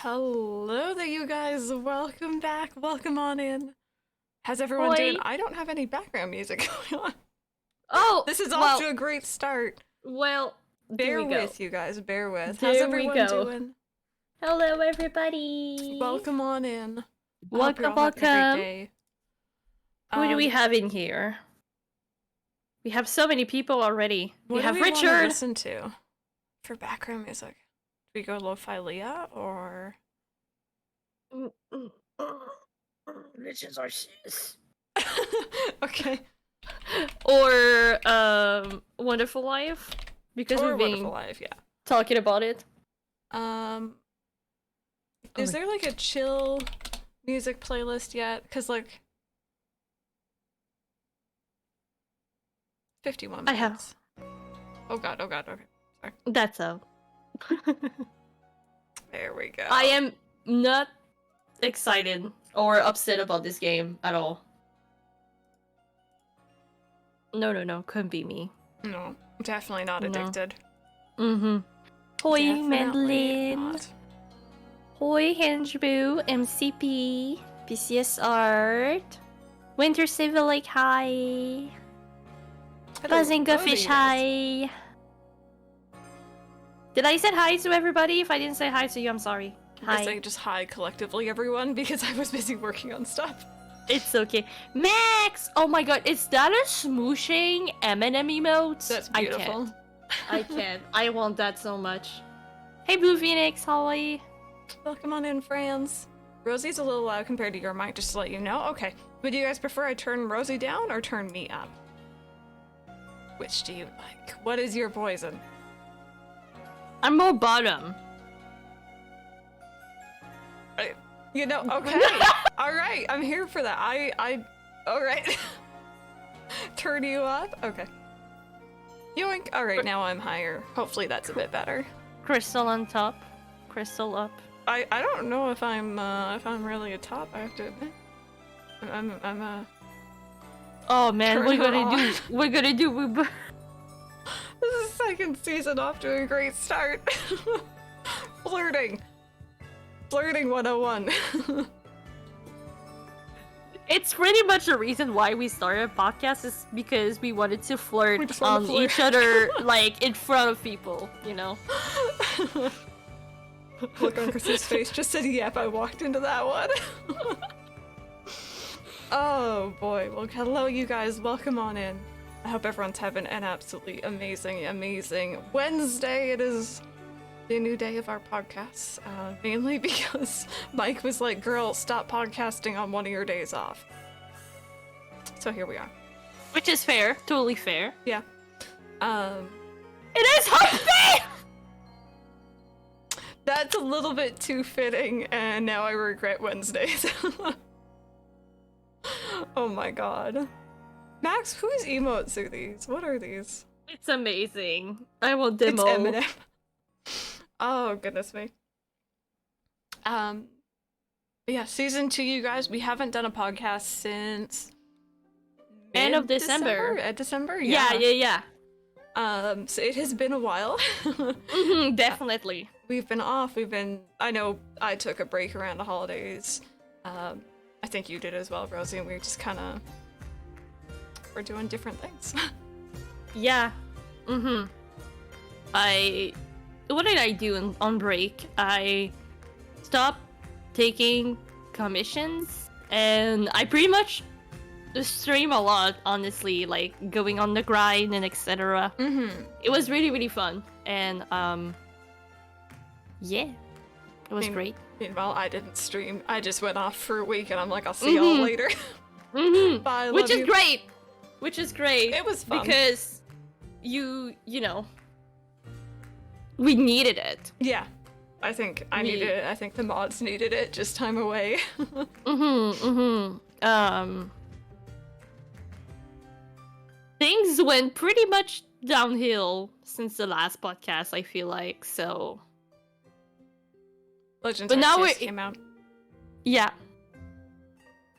Hello there, you guys. Welcome back. Welcome on in. How's everyone Oi. doing? I don't have any background music going on. Oh, This is off to a great start. Well, Bear with, you guys. Bear with. There How's we everyone go. doing? Hello, everybody. Welcome on in. I hope Welcome, you're all having a great welcome. day. Who do we have in here? We have so many people already. We have What do we want to Richard. listen to for background music? Do we go lo-fi Leah or? Richard's our sis. Okay. Or Wonderful Life, because Or we've been Wonderful Life, yeah. talking about it. Is there like a chill music playlist yet? Cause like 51 minutes. I have. Oh god, okay. Sorry. That's all. There we go. I am not excited or upset about this game at all. No, couldn't be me. No, definitely not addicted. Hoi Definitely Madeline. not. Hoi Henjbu, MCP, PCS Art, Winter Civil Lake High, Buzzinga Fish High. Did I say hi to everybody? If I didn't say hi to you, I'm sorry. Hi. I say just hi collectively, everyone, because I was busy working on stuff. It's okay. Max! Oh my god, is that a smooshing M&M emote? That's beautiful. I can't. I want that so much. Hey Blue Phoenix, how are you? Welcome on in, friends. Rosie's a little loud compared to your mic, just to let you know. Okay, would you guys prefer I turn Rosie down or turn me up? Which do you like? What is your poison? I'm more bottom. You know, okay. All right, I'm here for that. All right. Turn you up? Okay. Yoink. All right, now I'm higher. Hopefully that's a bit better. Crystal on top. Crystal up. I don't know if I'm really a top, I have to admit. I'm a... Oh man, Turn we're her gonna on. do. We're gonna do. This is the second season off to a great start. Flirting 101. It's pretty much the reason why we started a podcast is because we wanted to We flirt just wanna on flirt. each other, like in front of people, you know. Look on Chris's face just said, yep, I walked into that one. Oh boy, well hello you guys, welcome on in. I hope everyone's having an absolutely amazing Wednesday. It is the new day of our podcasts, mainly because Mike was like, girl, stop podcasting on one of your days off. So here we are. Which is fair, totally fair. Yeah. It is hump day! That's a little bit too fitting, and now I regret Wednesdays. Oh my god. Max, whose emotes are these? What are these? It's amazing. I will demo. It's Eminem. Oh, goodness me. Yeah, season 2, you guys. We haven't done a podcast since... End of December. December? Yeah. So it has been a while. Definitely. We've been off, I know I took a break around the holidays. I think you did as well, Rosie, and we were just kinda... We're doing different things. Yeah. What did I do on break? I stopped taking commissions, and I pretty much stream a lot, honestly, like going on the grind and etc. It was really fun, and yeah, it was great. Meanwhile, I didn't stream. I just went off for a week, and I'm like, I'll see y'all later. Bye, love Which is you. great. Which is great. It was fun. Because you know, we needed it. Yeah. I think I needed it. I think the mods needed it. Just time away. Things went pretty much downhill since the last podcast, I feel like, so... Legends But now Arceus we're- came out. Yeah.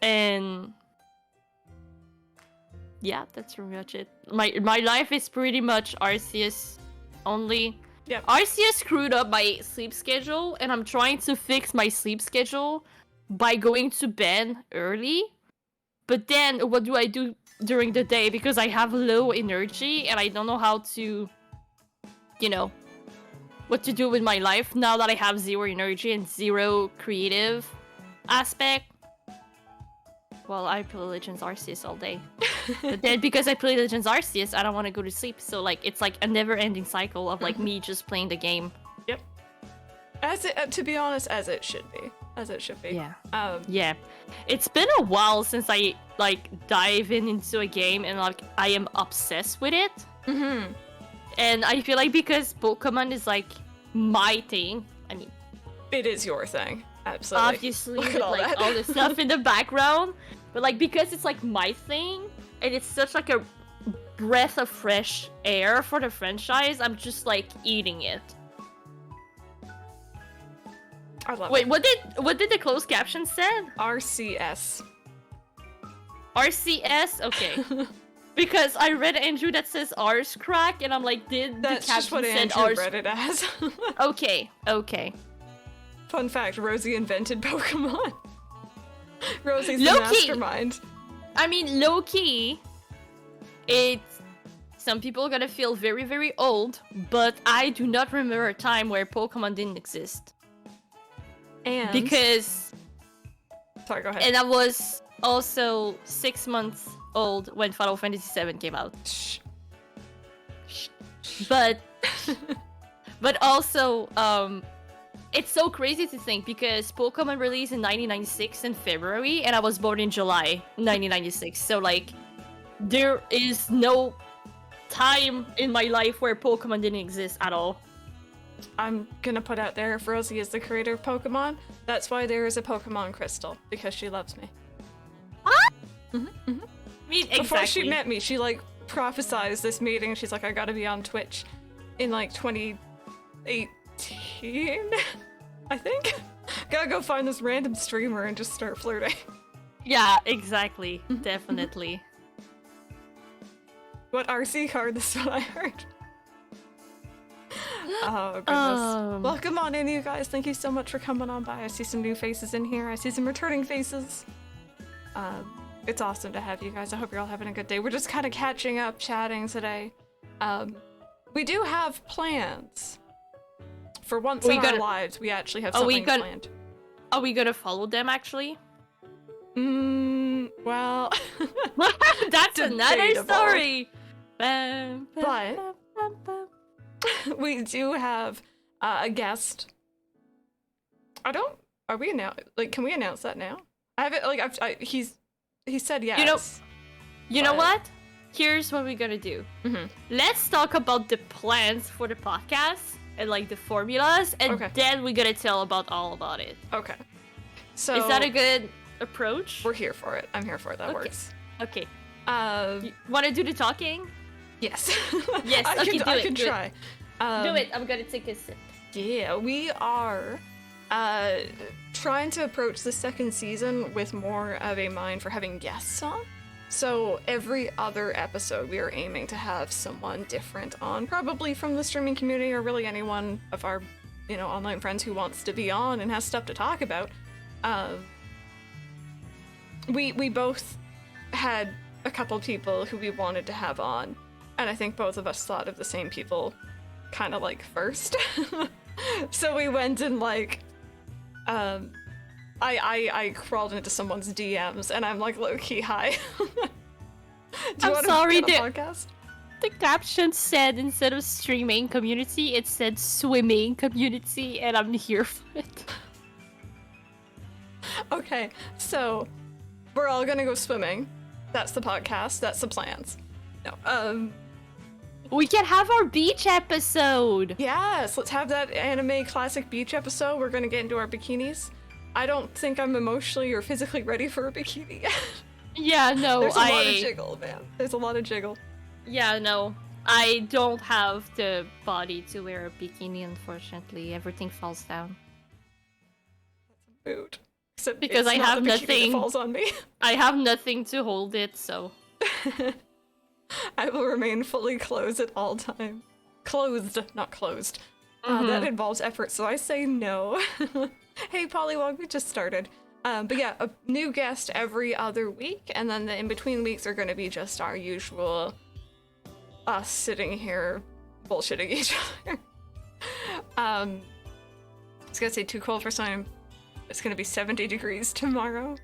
And... yeah, that's pretty much it. My life is pretty much Arceus only. Yep. Arceus screwed up my sleep schedule, and I'm trying to fix my sleep schedule by going to bed early. But then, what do I do during the day? Because I have low energy, and I don't know how to, you know, what to do with my life now that I have zero energy and zero creative aspect. Well, I play Legends Arceus all day. But then because I play Legends Arceus, I don't want to go to sleep. So like it's like a never-ending cycle of like me just playing the game. Yep. As it, to be honest, as it should be. As it should be. Yeah. Yeah. It's been a while since I like dive into a game and like I am obsessed with it. Mm-hmm. And I feel like because Pokemon is like my thing. I mean, it is your thing. Absolutely. Obviously, Look with at all like that. all the stuff in the background, but like because it's like my thing, and it's such like a breath of fresh air for the franchise, I'm just like eating it. I love Wait, it. what did the closed caption said? RCS. RCS? Okay. Because I read Andrew that says R's crack, and I'm like, did That's the just caption what said Andrew R's? read it as. Okay. Fun fact, Rosie invented Pokemon. Rosie's the Low-key. mastermind. I mean, low key, it's some people are gonna feel very, very old, but I do not remember a time where Pokemon didn't exist. And Because, sorry, go ahead. and I was also 6 months old when Final Fantasy VII came out. Shh. But, but also, it's so crazy to think because Pokemon released in 1996 in February, and I was born in July 1996. So like, there is no time in my life where Pokemon didn't exist at all. I'm gonna put out there, if Rosie is the creator of Pokemon, that's why there is a Pokemon Crystal, because she loves me. I mean, exactly. Before she met me, she like prophesized this meeting. She's like, I gotta be on Twitch in like 2018, I think. Gotta go find this random streamer and just start flirting. Yeah, exactly. Definitely. What RC card? This is what I heard. Oh, goodness. Welcome on in, you guys. Thank you so much for coming on by. I see some new faces in here. I see some returning faces. It's awesome to have you guys. I hope you're all having a good day. We're just kind of catching up, chatting today. We do have plans. For once in our lives, we actually have something planned. Are we gonna follow them, actually? Well... That's another debatable. story! But we do have a guest. Are we can we announce that now? I have it, like, he said yes. You know what? Here's what we're gonna do. Mm-hmm. Let's talk about the plans for the podcast and like the formulas, and then we're gonna tell all about it. Okay. So is that a good approach? We're here for it. I'm here for it. That works. Okay. You want to do the talking? Yes. Yes. I Okay. can try. Do it. I'm gonna take a sip. Yeah, we are trying to approach the second season with more of a mind for having guests on. So every other episode, we are aiming to have someone different on, probably from the streaming community or really anyone of our, online friends who wants to be on and has stuff to talk about. We both had a couple people who we wanted to have on, and I think both of us thought of the same people kind of like first. So we went and like, I crawled into someone's DMs and I'm like, low-key, hi. I'm sorry, the podcast? The caption said instead of streaming community, it said swimming community, and I'm here for it. Okay, so we're all gonna go swimming. That's the podcast. That's the plans. No, we can have our beach episode. Yes, let's have that anime classic beach episode. We're gonna get into our bikinis. I don't think I'm emotionally or physically ready for a bikini yet. Yeah, no, There's a lot of jiggle, man. There's a lot of jiggle. Yeah, no. I don't have the body to wear a bikini, unfortunately. Everything falls down. That's a mood. Except because it's I not have the bikini nothing. That falls on me. I have nothing to hold it, so. I will remain fully clothed at all time. Clothed, not closed. That involves effort, so I say no. Hey, Pollywog, we just started. But yeah, a new guest every other week, and then the in-between weeks are going to be just our usual us sitting here bullshitting each other. I was going to say too cold for some. It's going to be 70 degrees tomorrow.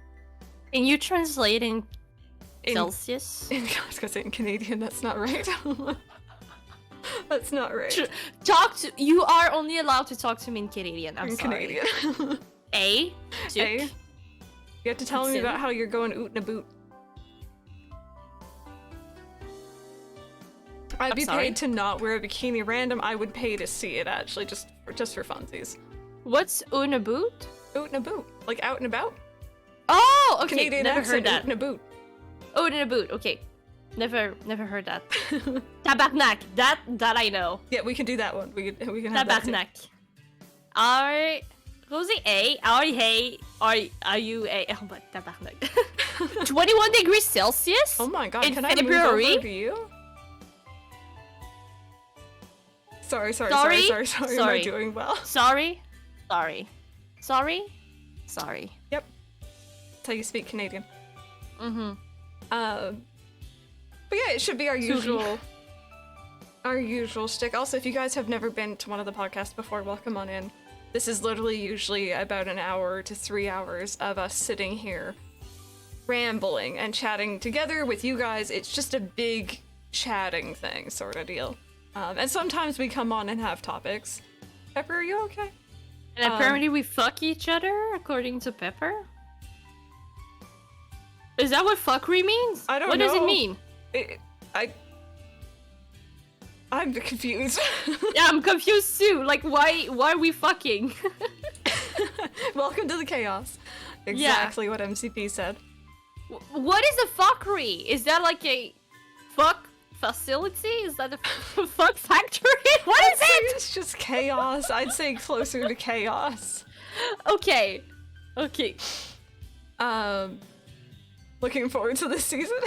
Can you translate in Celsius? I was going to say in Canadian, that's not right. That's not right. You are only allowed to talk to me in Canadian. I'm sorry. Canadian. A. You have to tell me about how you're going oot in a boot. I'd be paid to not wear a bikini random. I would pay to see it, actually, just for funsies. What's oot in a boot? Oot in a boot. Like out and about? Oh, okay. Canadian Never accent, heard that. Oot in a boot. Oot in a boot. Okay. Never heard that. Tabarnak. That I know. Yeah, we can do that one. We can have that too. Tabarnak. Rosie A. Are you A? Oh my tabarnak. 21 degrees Celsius? Oh my god, in can I February? move over to you? Sorry. Am I doing well? Sorry. Yep. That's how you speak Canadian. But yeah, it should be our usual shtick. Also, if you guys have never been to one of the podcasts before, welcome on in. This is literally usually about an hour to 3 hours of us sitting here rambling and chatting together with you guys. It's just a big chatting thing sort of deal. And sometimes we come on and have topics. Pepper, are you okay? And apparently we fuck each other, according to Pepper? Is that what fuckery means? I don't know. What does it mean? I'm confused. Yeah, I'm confused too. Like, why are we fucking? Welcome to the chaos. Exactly what MCP said. What is a fuckery? Is that like a fuck facility? Is that a fuck factory? What is it? It's just chaos. I'd say closer to chaos. Okay. Looking forward to this season.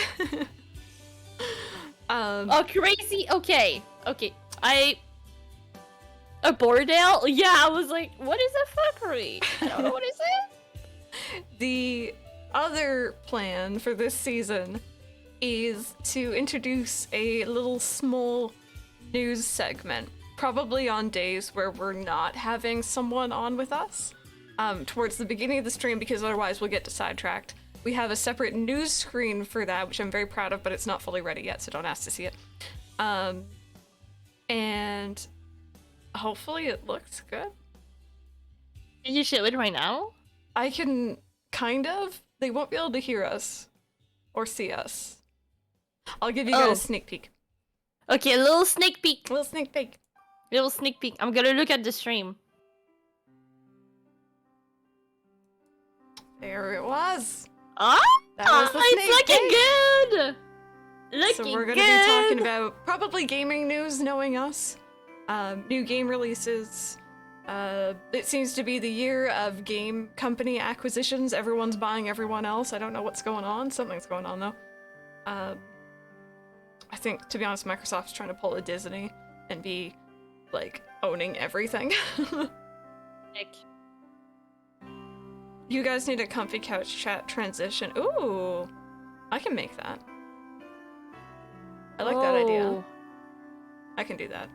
Oh, crazy. Okay. A bordel? Yeah, I was like, what is a fuckery? I don't know what is it. The other plan for this season is to introduce a little small news segment, probably on days where we're not having someone on with us, towards the beginning of the stream, because otherwise we'll get sidetracked. We have a separate news screen for that, which I'm very proud of, but it's not fully ready yet, so don't ask to see it. And hopefully it looks good. Can you show it right now? I can, kind of. They won't be able to hear us or see us. I'll give you guys a sneak peek. Okay, a little sneak peek. Little sneak peek. I'm gonna look at the stream. There it was. Ah, that was the it's looking good. So we're gonna be talking about probably gaming news, knowing us. New game releases. It seems to be the year of game company acquisitions. Everyone's buying everyone else. I don't know what's going on. Something's going on though. I think, to be honest, Microsoft's trying to pull a Disney and be like owning everything. You guys need a comfy couch chat transition. Ooh, I can make that. I like that idea. I can do that.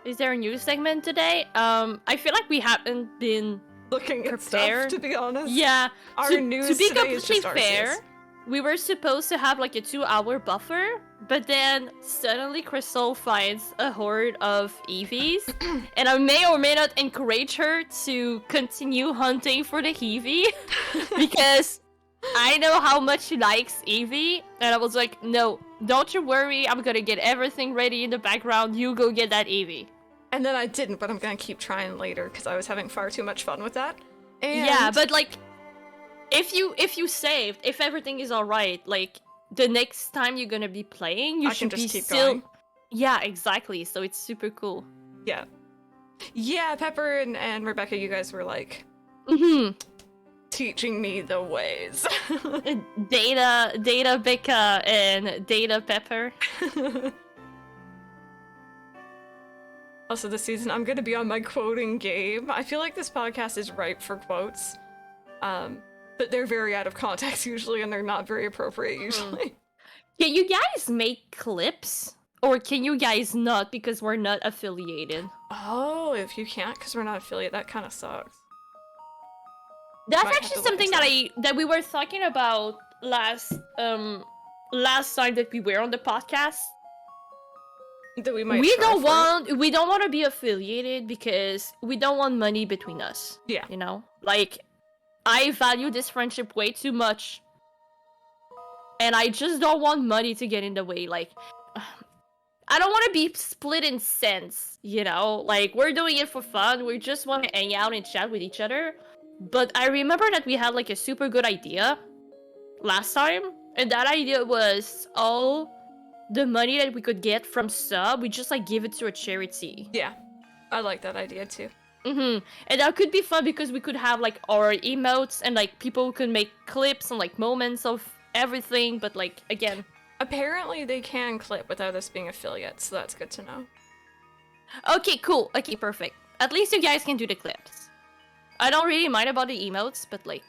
Is there a news segment today? I feel like we haven't been looking at stuff, to be honest. Yeah. Our news to be today is completely just fair, ours. We were supposed to have like a 2-hour buffer, but then suddenly Crystal finds a horde of Eevees, and I may or may not encourage her to continue hunting for the Eevee, because I know how much she likes Eevee, and I was like, no, don't you worry, I'm gonna get everything ready in the background, you go get that Eevee. And then I didn't, but I'm gonna keep trying later, because I was having far too much fun with that. And yeah, but like, if you saved, if everything is alright, like, the next time you're gonna be playing, you should just be keep going. Yeah, exactly, so it's super cool. Yeah. Yeah, Pepper and Rebecca, you guys were like... teaching me the ways. Data Becca and Data Pepper. Also this season, I'm gonna be on my quoting game. I feel like this podcast is ripe for quotes. But they're very out of context usually, and they're not very appropriate usually. Can you guys make clips? Or can you guys not because we're not affiliated? Oh, if you can't because we're not affiliate, that kind of sucks. That's Might have actually to look something into that we were talking about last time that we were on the podcast. That we might We try don't for it. we don't want to be affiliated because we don't want money between us. Yeah. You know? Like, I value this friendship way too much. And I just don't want money to get in the way. Like, I don't want to be split in cents, you know? Like, we're doing it for fun. We just want to hang out and chat with each other. But I remember that we had, like, a super good idea last time. And that idea was all the money that we could get from sub, we just, like, give it to a charity. Yeah. I like that idea too. And that could be fun because we could have, like, our emotes and, like, people could make clips and, like, moments of everything. But, like, again... Apparently they can clip without us being affiliates, so that's good to know. Okay, cool. Okay, perfect. At least you guys can do the clips. I don't really mind about the emotes, but like,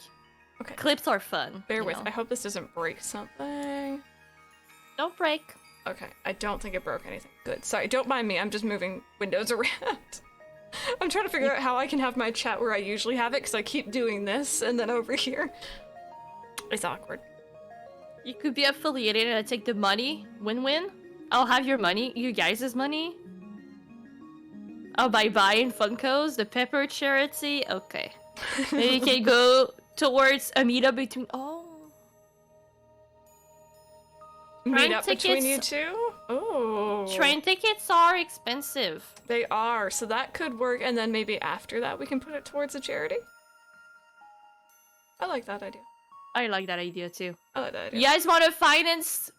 okay, clips are fun. Bear with. I hope this doesn't break something. Don't break. Okay, I don't think it broke anything. Good. Sorry, don't mind me. I'm just moving windows around. I'm trying to figure out how I can have my chat where I usually have it, because I keep doing this, and then over here. It's awkward. You could be affiliated and I take the money. Win-win. I'll have your money, you guys' money. I'll buy in Funkos, the Pepper charity. Okay. Maybe you can go towards a meetup between... Oh. Meetup between you two? Oh. Train tickets are expensive. They are, so that could work, and then maybe after that we can put it towards a charity? I like that idea. I like that idea too. I like that idea. You guys want to finance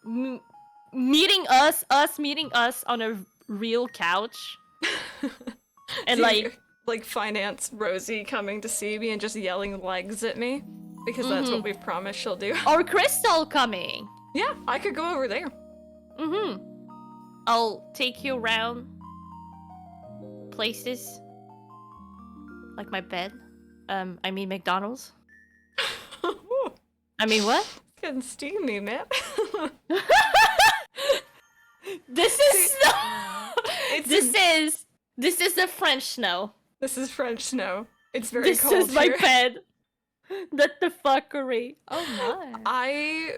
meeting us on a real couch? And so like finance Rosie coming to see me and just yelling legs at me? Because that's what we've promised she'll do. Or Crystal coming. Yeah, I could go over there. I'll take you around places. Like my bed. I mean McDonald's. I mean what? It's getting steamy, man. This is the French snow. This is French snow. It's very cold This is my here. bed. That's the fuckery. Oh my.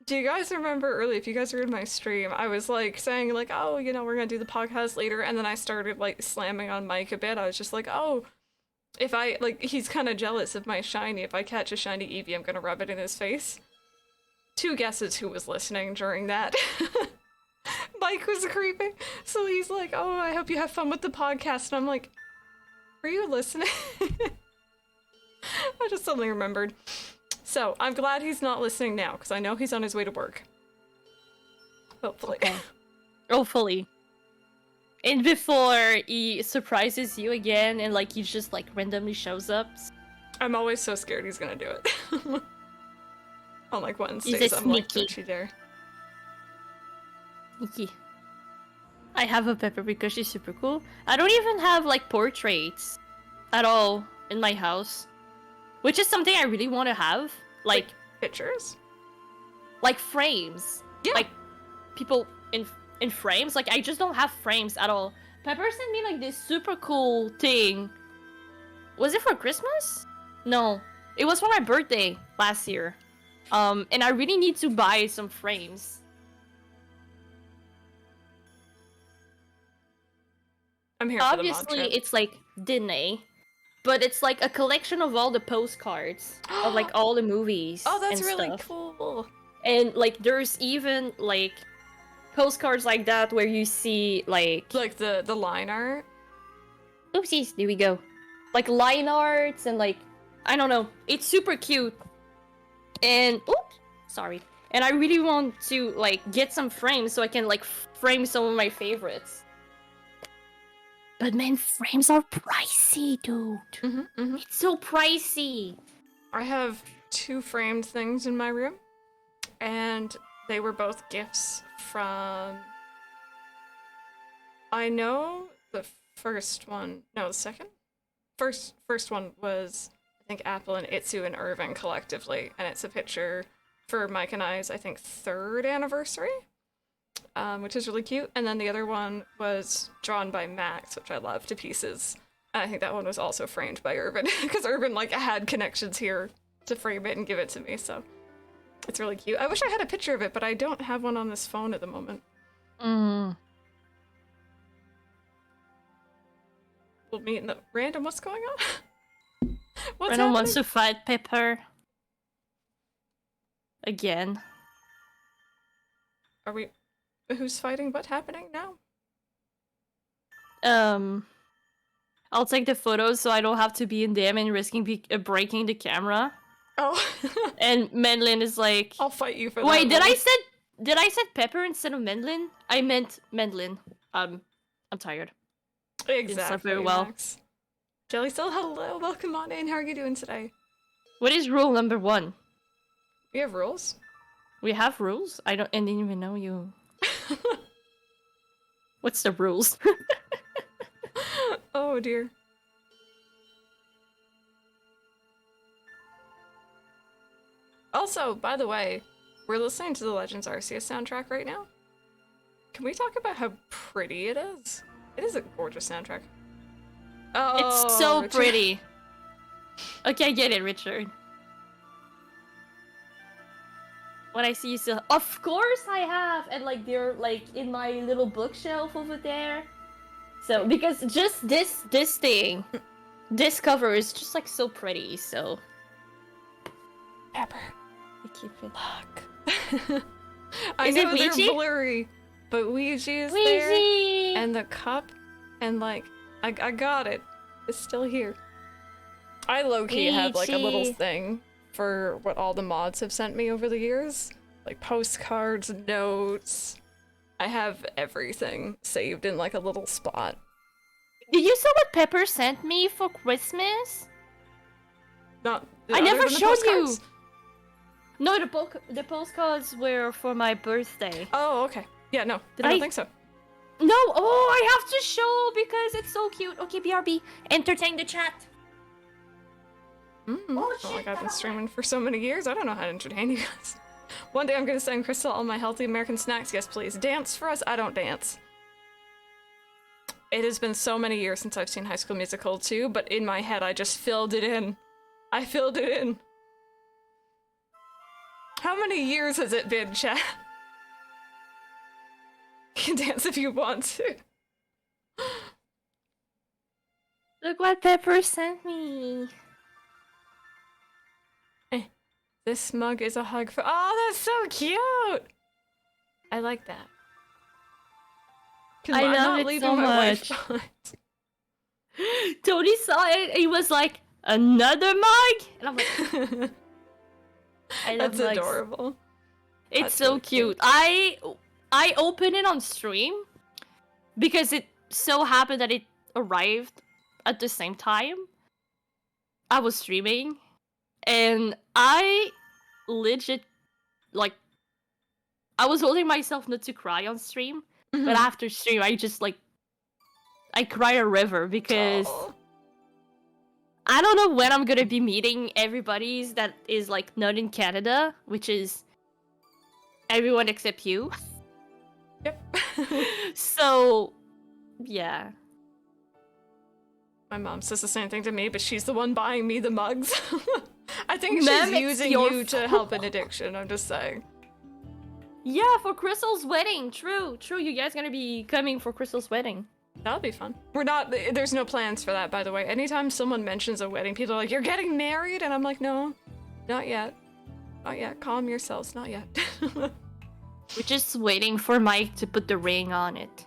Do you guys remember early, if you guys were in my stream, I was like saying like, oh, you know, we're gonna do the podcast later, and then I started like slamming on Mike a bit. I was just like, oh, if I, like, he's kind of jealous of my shiny. If I catch a shiny Eevee, I'm gonna rub it in his face. 2 guesses who was listening during that. Mike was creeping. So he's like, oh, I hope you have fun with the podcast. And I'm like, were you listening? I just suddenly remembered. So I'm glad he's not listening now, because I know he's on his way to work. Hopefully. Okay. Hopefully. And before he surprises you again and like he just like randomly shows up. I'm always so scared he's gonna do it. On like Wednesdays, He's a I'm like, sneaky. don't you dare. Sneaky. I have a Pepper because she's super cool. I don't even have like portraits at all in my house. Which is something I really want to have. Like pictures? Like frames. Yeah. Like people in frames. Like I just don't have frames at all. Pepper sent me like this super cool thing. Was it for Christmas? No. It was for my birthday last year. And I really need to buy some frames. I'm here for the mod Obviously, trip. it's like Disney. But it's like a collection of all the postcards of like all the movies. Oh, that's and really stuff. cool. And like there's even like postcards like that where you see like the line art. Oopsies, there we go. Like line arts and like I don't know. It's super cute. And oops, sorry. And I really want to like get some frames so I can like frame some of my favorites. But man, frames are pricey, dude. It's so pricey. I have 2 framed things in my room, and they were both gifts from... I know the first one. No, the second. First one was I think Apple and Itsu and Irvin collectively, and it's a picture for Mike and I's I think 3rd anniversary, which is really cute. And then the other one was drawn by Max, which I love to pieces. And I think that one was also framed by Irvin because Irvin like had connections here to frame it and give it to me. So it's really cute. I wish I had a picture of it, but I don't have one on this phone at the moment. We'll meet in the random. What's going on? What's Random wants to fight Pepper. Again. Are we? Who's fighting? What's happening now? I'll take the photos so I don't have to be in them and risking breaking the camera. Oh. And Menlin is like, I'll fight you for that. wait, did I said Pepper instead of Menlin? I meant Menlin. I'm tired. Exactly. Very well. Max. Jelly Still, hello, welcome on in. How are you doing today? What is rule number 1? We have rules. We have rules? I didn't even know you. What's the rules? Oh dear. Also, by the way, we're listening to the Legends Arceus soundtrack right now. Can we talk about how pretty it is? It is a gorgeous soundtrack. Oh, It's so Richard. pretty. Okay, I get it, Richard. When I see you still, of course I have, and like they're like in my little bookshelf over there. So because just this thing, this cover is just like so pretty. So Pepper, I keep it. look. I Is know it they're Ouija? blurry, but Ouija is Ouija! there, and the cup, and like I got it. It's still here. I low-key have like a little Ouija. thing for what all the mods have sent me over the years, like postcards, notes. I have everything saved in like a little spot. Did you see what Pepper sent me for Christmas? Not. I other never than the showed you. postcards? No, the postcards were for my birthday. Oh, okay. Yeah, no, Did I don't I- think so. No, oh, I have to show because it's so cute. Okay, BRB, entertain the chat. Oh, like I've been streaming for so many years, I don't know how to entertain you guys. One day I'm gonna send Crystal all my healthy American snacks. Yes, please. Dance for us? I don't dance. It has been so many years since I've seen High School Musical 2, but in my head I just filled it in. I filled it in. How many years has it been, chat? You can dance if you want to. Look what Pepper sent me. This mug is a hug for— oh, that's so cute! I like that. 'Cause I I'm love not it leaving so my wife much. behind. Tony saw it. He was like, another mug, and I'm like, I love That's mugs. adorable. It's That's so really cute. I opened it on stream because it so happened that it arrived at the same time I was streaming, and I legit like I was holding myself not to cry on stream, but after stream I just like I cry a river because Aw. I don't know when I'm gonna be meeting everybody's that is like not in Canada, which is everyone except you. Yep. So, yeah. My mom says the same thing to me, but she's the one buying me the mugs. I think Ma'am, she's it's using your you to help an addiction, I'm just saying. Yeah, for Crystal's wedding. True. You guys gonna be coming for Crystal's wedding. That'll be fun. We're not— there's no plans for that, by the way. Anytime someone mentions a wedding, people are like, you're getting married? And I'm like, no, not yet. Not yet. Calm yourselves, not yet. We're just waiting for Mike to put the ring on it.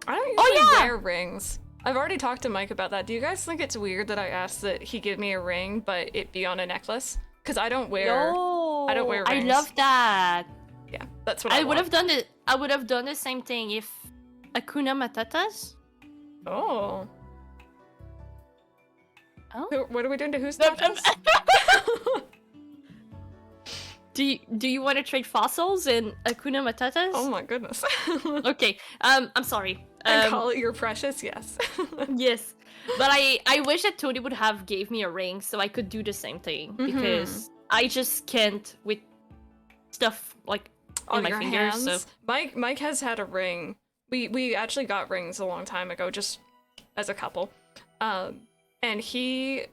I don't usually yeah! wear rings. I've already talked to Mike about that. Do you guys think it's weird that I asked that he give me a ring, but it be on a necklace? Because I don't wear— No, I don't wear I rings. love that. Yeah, that's what I would want. have done it. I would have done the same thing if Akuna Matatas. Oh. Oh. What are we doing to whose tatas? Do you want to trade fossils in Akuna Matatas? Oh my goodness. Okay. I'm sorry. And call it your precious, yes. Yes. But I wish that Tony would have gave me a ring so I could do the same thing. Because I just can't with stuff like in my fingers. Hands. So Mike has had a ring. We actually got rings a long time ago, just as a couple. And he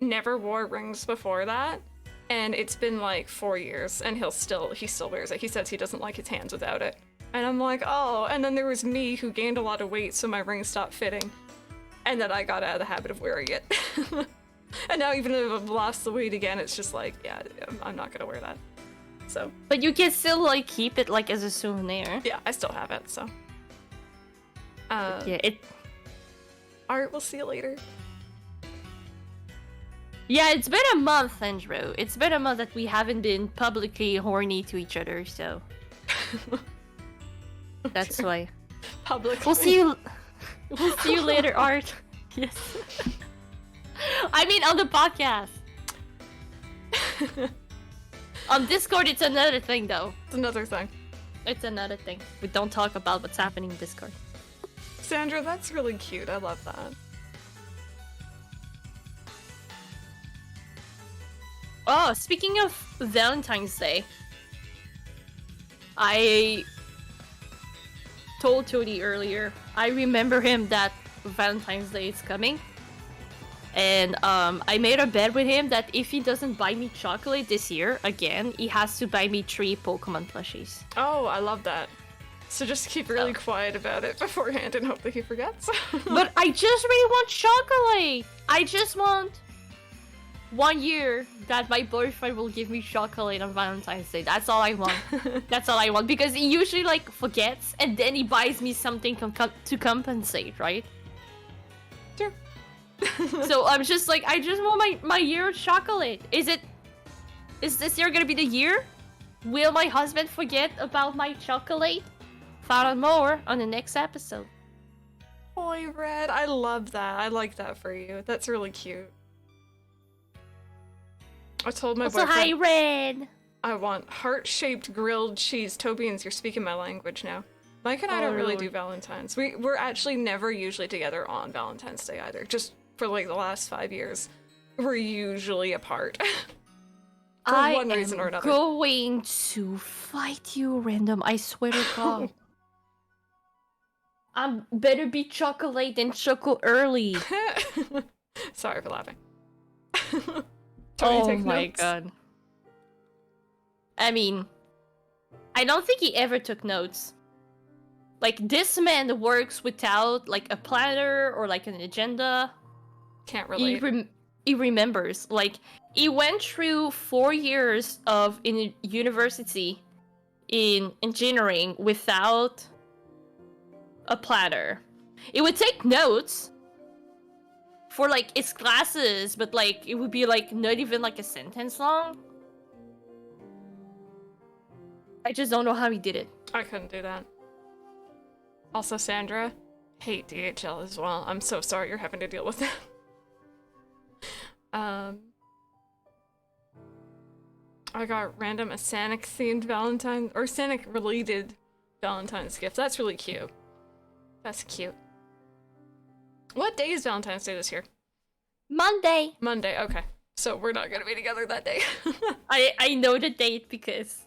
never wore rings before that. And it's been like 4 years, and he still wears it. He says he doesn't like his hands without it. And I'm like, oh. And then there was me who gained a lot of weight, so my ring stopped fitting. And then I got out of the habit of wearing it. And now even if I've lost the weight again, it's just like, yeah, I'm not gonna wear that. So. But you can still like keep it like as a souvenir. Yeah, I still have it, so. Yeah, it. Art, we'll see you later. Yeah, it's been a month, Andrew. It's been a month that we haven't been publicly horny to each other, so. That's why. Publicly. We'll see you. We'll see you later, Art. Yes. I mean, on the podcast. On Discord, it's another thing, though. It's another thing. It's another thing. We don't talk about what's happening in Discord. Sandra, that's really cute. I love that. Oh, speaking of Valentine's Day, I told Tony earlier, I remember him that Valentine's Day is coming. And I made a bet with him that if he doesn't buy me chocolate this year, again, he has to buy me 3 Pokemon plushies. Oh, I love that. So just keep really quiet about it beforehand and hope that he forgets. But I just really want chocolate! I just want 1 year that my boyfriend will give me chocolate on Valentine's Day. That's all I want. That's all I want. Because he usually like forgets and then he buys me something to compensate, right? Sure. So I'm just like, I just want my year of chocolate. Is this year gonna be the year? Will my husband forget about my chocolate? Find out more on the next episode. Boy, Red, I love that. I like that for you. That's really cute. I told my boyfriend. Hi, Red. I want heart-shaped grilled cheese. Tobians, you're speaking my language now. Mike and I don't really do Valentine's. We're actually never usually together on Valentine's Day either. Just for like the last 5 years, we're usually apart. For one reason or another. I am going to fight you, random. I swear to God. I better be chocolate than choco early. Sorry for laughing. Oh my God. I mean, I don't think he ever took notes. Like, this man works without like a planner or like an agenda. Can't relate. He remembers. Like, he went through 4 years of in university in engineering without a planner. It would take notes for like his classes, but like it would be like not even like a sentence long. I just don't know how he did it. I couldn't do that. Also, Sandra, hate DHL as well. I'm so sorry you're having to deal with that. I got random a Sonic themed Valentine or Sonic related Valentine's gift. That's really cute. That's cute. What day is Valentine's Day this year? Monday. Monday, okay. So we're not gonna be together that day. I know the date because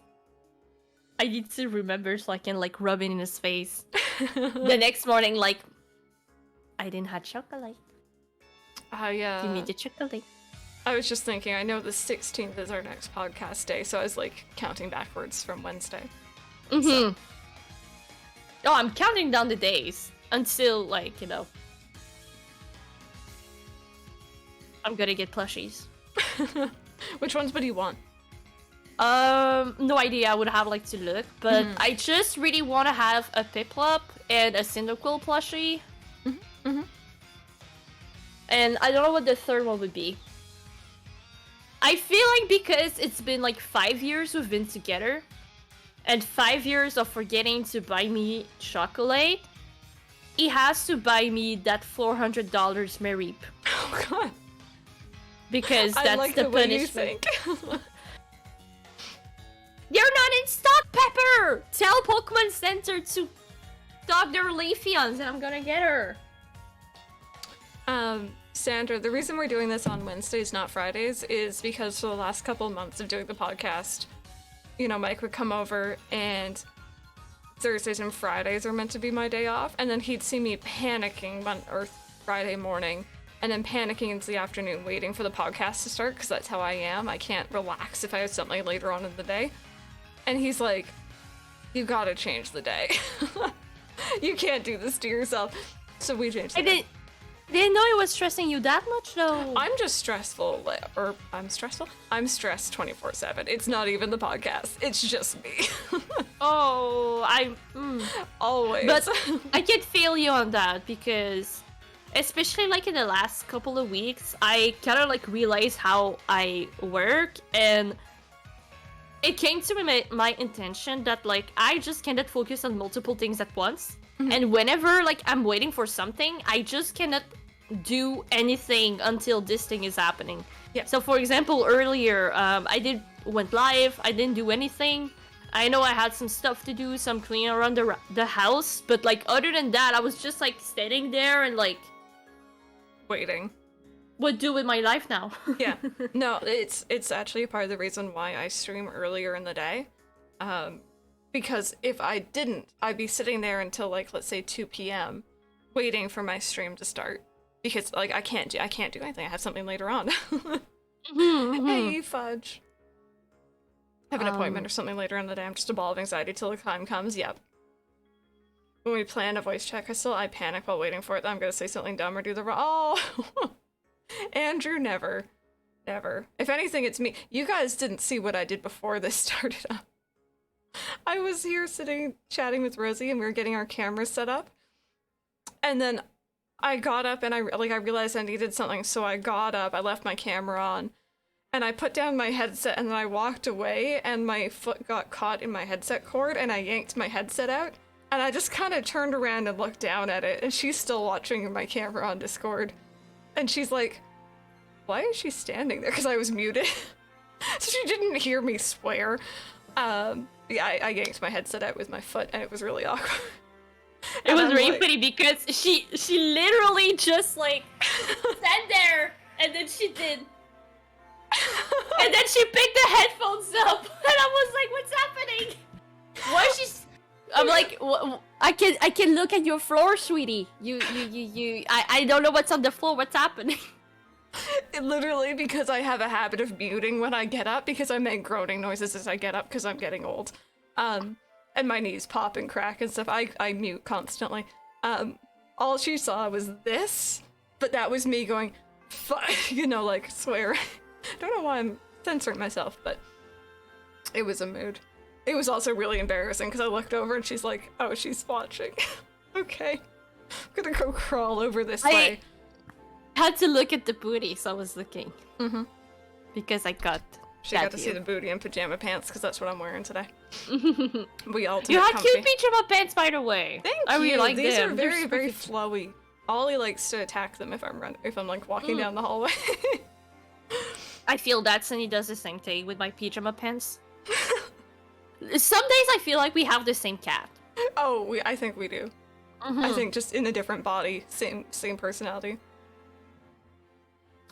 I need to remember so I can like rub it in his face. The next morning, like, I didn't have chocolate. Give me the chocolate. I was just thinking, I know the 16th is our next podcast day, so I was like counting backwards from Wednesday. Mm-hmm. So. Oh, I'm counting down the days until, like, you know, I'm gonna get plushies. Which ones would you want? No idea. I would have like to look, but I just really want to have a Piplup and a Cyndaquil plushie. And I don't know what the third one would be. I feel like because it's been like 5 years we've been together, and 5 years of forgetting to buy me chocolate, he has to buy me that $400 Mareep. Oh God. Because that's like the punishment. You're not in stock, Pepper! Tell Pokemon Center to stock their Leafeons and I'm gonna get her. Sandra, the reason we're doing this on Wednesdays, not Fridays, is because for the last couple of months of doing the podcast, you know, Mike would come over and Thursdays and Fridays are meant to be my day off, and then he'd see me panicking Friday morning, and then panicking into the afternoon waiting for the podcast to start, because that's how I am. I can't relax if I have something later on in the day. And he's like, you gotta change the day. You can't do this to yourself. So we changed the day. Didn't know it was stressing you that much, though. I'm just stressful, or I'm stressful? I'm stressed 24/7. It's not even the podcast. It's just me. Always. But I can feel you on that, because especially like in the last couple of weeks, I kind of like realized how I work, and it came to me my intention that like I just cannot focus on multiple things at once. And whenever like I'm waiting for something, I just cannot do anything until this thing is happening. Yeah. So for example, earlier I went live, I didn't do anything. I know I had some stuff to do, some cleaning around the house, but like other than that, I was just like standing there and like waiting. What do with my life now? Yeah. No, it's actually part of the reason why I stream earlier in the day. Because if I didn't, I'd be sitting there until like, let's say 2 p.m. waiting for my stream to start. Because like I can't do anything. I have something later on. Hey, fudge. I have an appointment or something later in the day. I'm just a ball of anxiety till the time comes. Yep. When we plan a voice check, I panic while waiting for it. I'm gonna say something dumb or do the wrong. Oh, Andrew, never. If anything, it's me. You guys didn't see what I did before this started up. I was here sitting chatting with Rosie, and we were getting our cameras set up, and then I got up and I realized I needed something, so I got up, I left my camera on, and I put down my headset, and then I walked away, and my foot got caught in my headset cord, and I yanked my headset out, and I just kind of turned around and looked down at it, and she's still watching my camera on Discord, and she's like, why is she standing there? Because I was muted. So she didn't hear me swear. Yeah, I yanked my headset out with my foot, and it was really awkward. It was really funny because she literally just like sat there, and then she did, and then she picked the headphones up, and I was like, "What's happening? Why is she?" I'm like, I can look at your floor, sweetie. I don't know what's on the floor. What's happening? Literally, because I have a habit of muting when I get up, because I make groaning noises as I get up because I'm getting old. And my knees pop and crack and stuff. I mute constantly. All she saw was this, but that was me going, you know, like swear. Don't know why I'm censoring myself, but it was a mood. It was also really embarrassing because I looked over and she's like, oh, she's watching. Okay. I'm gonna go crawl over this way. Had to look at the booty, so I was looking. Mm-hmm. Because I got. She got to see the booty in pajama pants, because that's what I'm wearing today. We all You had cute pajama pants, by the way. Thank you. Really like These them. Are very, very flowy. Ollie likes to attack them if I'm like walking down the hallway. I feel that Sunny does the same thing with my pajama pants. Some days I feel like we have the same cat. Oh, I think we do. I think just in a different body, same personality.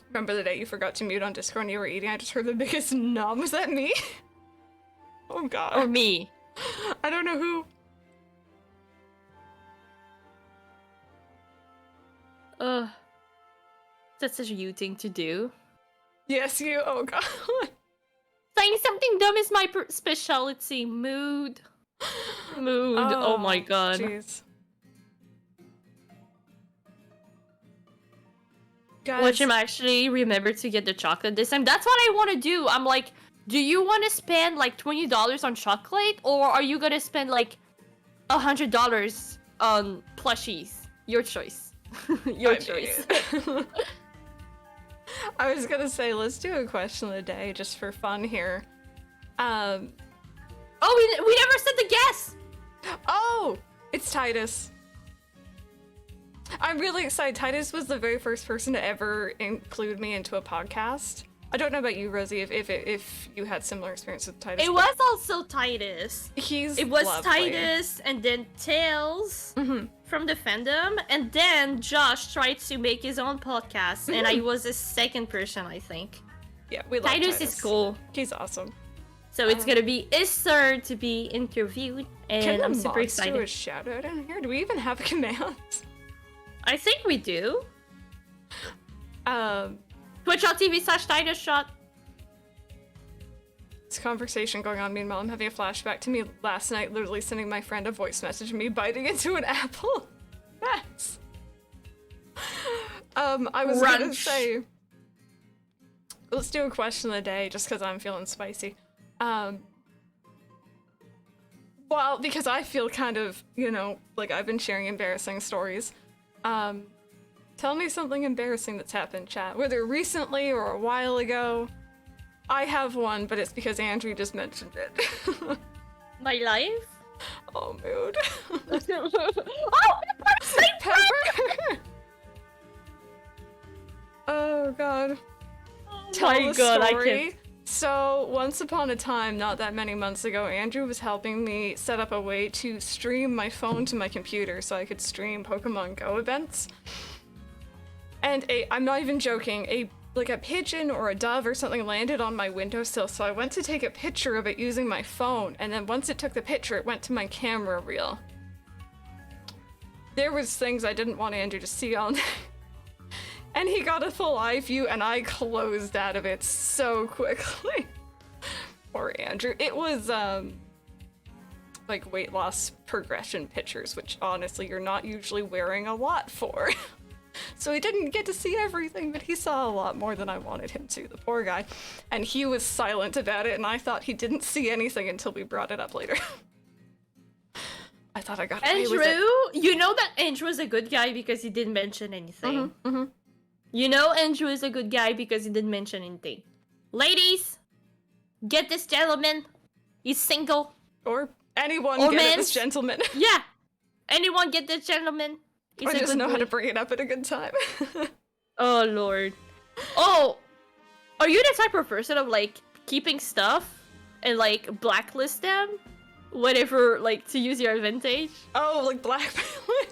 Remember the day you forgot to mute on Discord and you were eating? I just heard the biggest nom. Was that me? Oh god. Or me. I don't know who. That's such a you thing to do. Yes, you. Oh god. Saying something dumb is my specialty. Mood. Oh my god. Jeez. Guys. Watch him actually remember to get the chocolate this time. That's what I want to do. I'm like, do you want to spend like $20 on chocolate, or are you gonna spend like $100 on plushies? Your choice. Your choice. I was gonna say, let's do a question of the day just for fun here. Oh, we never said the guess. Oh, it's Titus. I'm really excited. Titus was the very first person to ever include me into a podcast. I don't know about you, Rosie, if you had similar experience with Titus. It was also Titus. It was lovely. Titus, and then Tails from the fandom, and then Josh tried to make his own podcast, and I was the second person, I think. Yeah, we love Titus. Titus is cool. He's awesome. So it's gonna be his turn to be interviewed, and I'm super excited. Do a shout out in here? Do we even have commands? I think we do. Twitch.tv/Titus Shot. This conversation going on. Meanwhile, I'm having a flashback to me last night, literally sending my friend a voice message of me biting into an apple. Yes. I was gonna say, let's do a question of the day, just because I'm feeling spicy. Well, because I feel kind of, like I've been sharing embarrassing stories. Tell me something embarrassing that's happened, chat. Whether recently or a while ago. I have one, but it's because Andrew just mentioned it. My life? Oh, mood. Oh, Pepper! Oh, God. Oh Tell my the God, story. I can't. So, once upon a time, not that many months ago, Andrew was helping me set up a way to stream my phone to my computer so I could stream Pokemon Go events. And I'm not even joking, a pigeon or a dove or something landed on my windowsill, so I went to take a picture of it using my phone, and then once it took the picture, it went to my camera reel. There was things I didn't want Andrew to see on there. And he got a full eye view, and I closed out of it so quickly. Poor Andrew. It was, weight loss progression pictures, which honestly you're not usually wearing a lot for. So he didn't get to see everything, but he saw a lot more than I wanted him to, the poor guy. And he was silent about it, and I thought he didn't see anything until we brought it up later. I thought I got away with it. Andrew, you know that Andrew is a good guy because he didn't mention anything. You know Andrew is a good guy because he didn't mention anything. Ladies, get this gentleman. He's single. Or anyone or get this gentleman. Yeah. Anyone get this gentleman. He's I just know how to bring it up at a good time. Oh, Lord. Oh, are you the type of person of, keeping stuff and, blacklist them? Whatever, to use your advantage? Oh, blackmailing?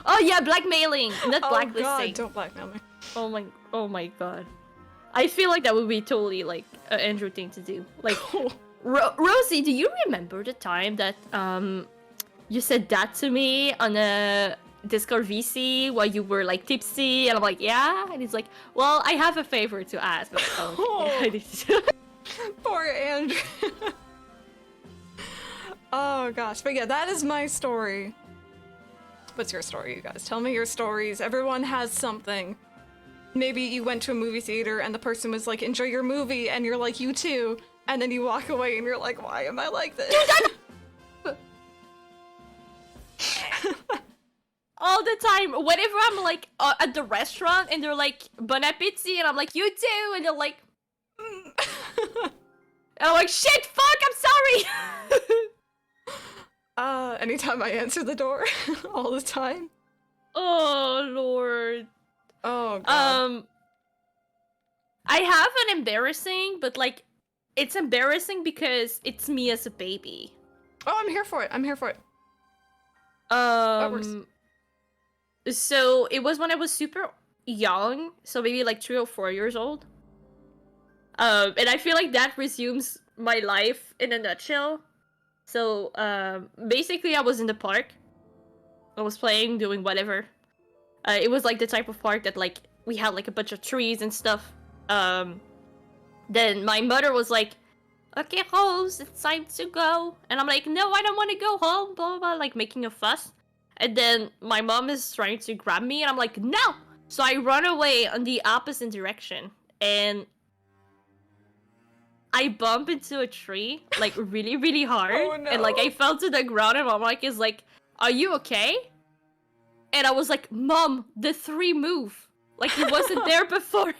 Oh, yeah, blackmailing, not blacklisting. Oh, God, don't blackmail me. Oh my God. I feel like that would be totally, an Andrew thing to do. Rosie, do you remember the time that, you said that to me on a Discord VC while you were tipsy, and I'm like, yeah, and he's like, well, I have a favor to ask. Like, oh, yeah. Poor Andrew. Oh gosh, but yeah, that is my story. What's your story, you guys? Tell me your stories. Everyone has something. Maybe you went to a movie theater and the person was like, enjoy your movie, and you're like, you too, and then you walk away and you're like, why am I like this? All the time, whenever I'm at the restaurant and they're like, bon appetit, and I'm like, you too, and they're like, and I'm like, shit, fuck, I'm sorry. Anytime I answer the door, all the time. Oh, Lord. Oh, God. I have an embarrassing, but it's embarrassing because it's me as a baby. Oh, I'm here for it. That works. So it was when I was super young, so maybe 3 or 4 years old. And I feel like that resumes my life in a nutshell. So basically I was in the park. I was playing, doing whatever. It was the type of park that we had a bunch of trees and stuff. Then my mother was like, okay, Rose, it's time to go. And I'm like, no, I don't want to go home, blah, blah, blah, making a fuss. And then my mom is trying to grab me, and I'm like, no! So I run away on the opposite direction, and I bump into a tree, really, really hard. Oh, no. And, I fell to the ground, and my mom is like, are you okay? And I was like, Mom, the tree moved. It wasn't there before.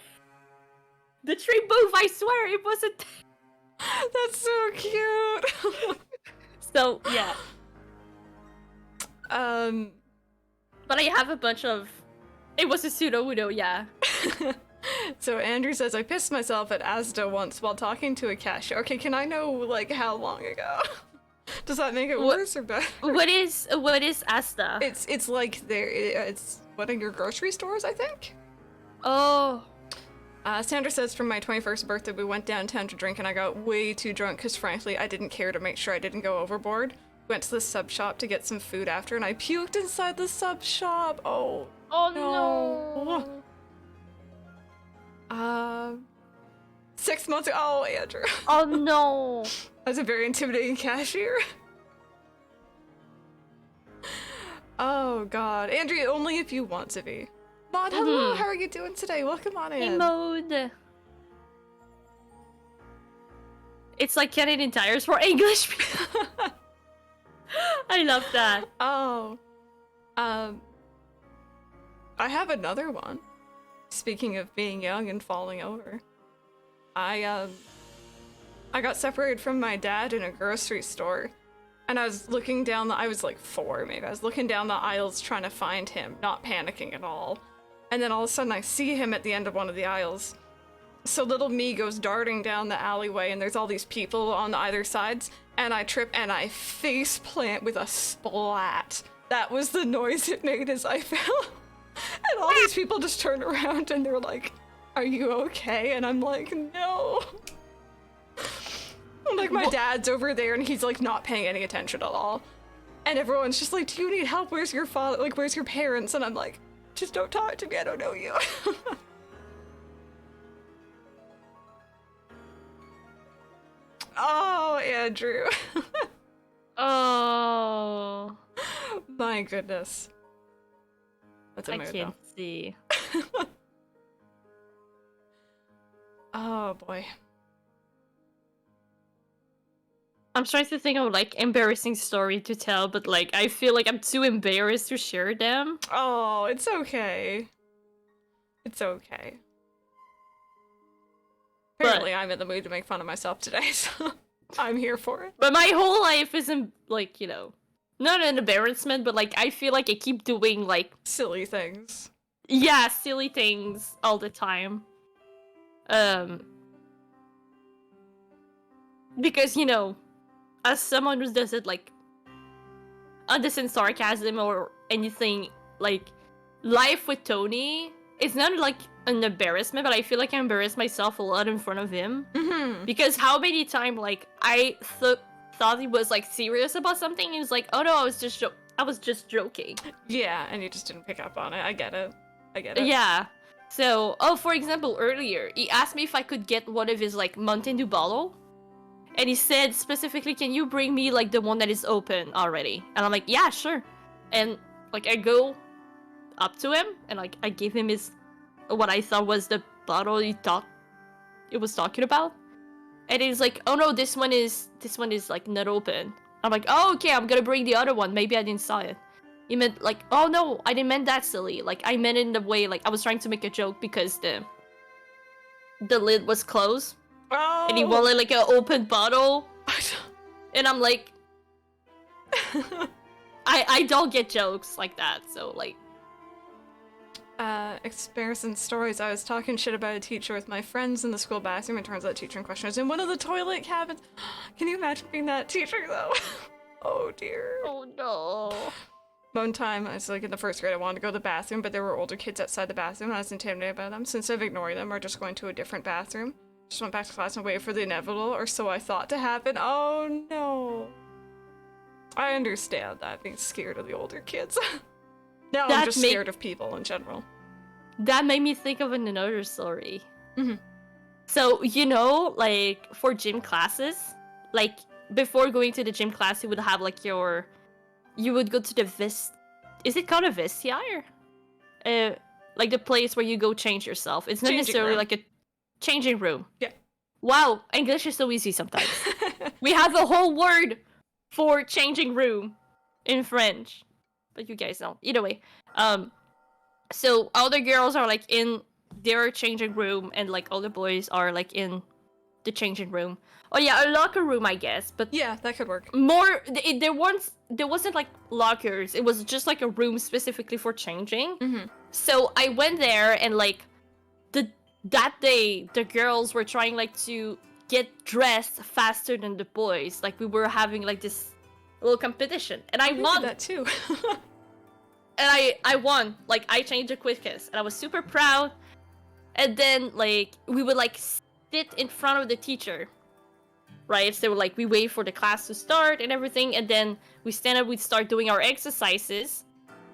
The tree moved, I swear, it wasn't there. That's so cute. So, yeah. But I have a bunch of... It was a pseudo-Uno, yeah. So Andrew says, I pissed myself at Asda once while talking to a cashier. Okay, can I know, like, how long ago? Does that make it worse or better? What is Asta? It's like it's one of your grocery stores, I think. Oh. Sandra says, from my 21st birthday, we went downtown to drink and I got way too drunk because frankly, I didn't care to make sure I didn't go overboard. Went to the sub shop to get some food after and I puked inside the sub shop. Oh No. 6 months ago. Oh, Andrew. Oh no. I was a very intimidating cashier. Oh god. Andrea, only if you want to be. Maud, hello, how are you doing today? Welcome on in. Hey, Mode. It's like Canadian Tires for English people. I love that. Oh. I have another one. Speaking of being young and falling over. I got separated from my dad in a grocery store. And I was looking down I was like 4 maybe. I was looking down the aisles trying to find him, not panicking at all. And then all of a sudden I see him at the end of one of the aisles. So little me goes darting down the alleyway and there's all these people on either sides. And I trip and I face plant with a splat. That was the noise it made as I fell. And all these people just turn around and they're like, are you okay? And I'm like, no. I'm like, my dad's over there and he's like not paying any attention at all. And everyone's just like, do you need help? Where's your father? Like, where's your parents? And I'm like, just don't talk to me. I don't know you. Oh, Andrew. Oh. My goodness. That's a I mood, can't see. Oh boy. I'm trying to think of like embarrassing story to tell, but like I feel like I'm too embarrassed to share them. Oh, it's okay. It's okay. Apparently, I'm in the mood to make fun of myself today, so I'm here for it. But my whole life isn't like, you know, not an embarrassment, but like I feel like I keep doing like Silly things. yeah, silly things all the time. Because, you know, as someone who does it like understand sarcasm or anything, like life with Tony, it's not like an embarrassment, but I feel like I embarrass myself a lot in front of him. Mm-hmm. Because how many times like I thought he was like serious about something, and he was like, "Oh no, I was just joking." Yeah, and you just didn't pick up on it. I get it. I get it. Yeah. So, for example, earlier he asked me if I could get one of his like Mountain Dew bottle, and he said specifically, "Can you bring me like the one that is open already?" And I'm like, "Yeah, sure." And like I go up to him and like I give him his what I thought was the bottle he thought it was talking about, and he's like, "Oh no, this one is like not open." I'm like, "Oh okay, I'm gonna bring the other one. Maybe I didn't saw it." He meant like, "Oh no, I didn't mean that silly. Like I meant it in the way like I was trying to make a joke because the lid was closed." Oh. And he wanted like an open bottle. And I'm like, I don't get jokes like that, so like. Embarrassing stories. I was talking shit about a teacher with my friends in the school bathroom, and turns out the teacher in question was in one of the toilet cabins. Can you imagine being that teacher though? Oh dear. Oh no. One time, I was like in the first grade, I wanted to go to the bathroom, but there were older kids outside the bathroom, and I was intimidated by them. So instead of ignoring them or just going to a different bathroom, just went back to class and waited for the inevitable, or so I thought to happen. Oh no. I understand that, being scared of the older kids. Now I'm just scared of people in general. That made me think of another story. Mm-hmm. So, you know, like, for gym classes, like, before going to the gym class, you would have, like, you would go to the is it called a vestiaire? Like, the place where you go change yourself. It's not necessarily, like, a changing room. Yeah. Wow, English is so easy sometimes. We have a whole word for changing room in French. But you guys don't. Either way. So all the girls are like in their changing room, and like all the boys are like in the changing room. Oh yeah, a locker room, I guess. But yeah, that could work. More, there wasn't like lockers. It was just like a room specifically for changing. Mm-hmm. So I went there, and like the that day the girls were trying like to get dressed faster than the boys. Like we were having like this little competition, and I did won. that too. And I won. Like I changed the quickest, and I was super proud. And then like we would like sit in front of the teacher, right? So like we wait for the class to start and everything, and then we stand up. We'd start doing our exercises,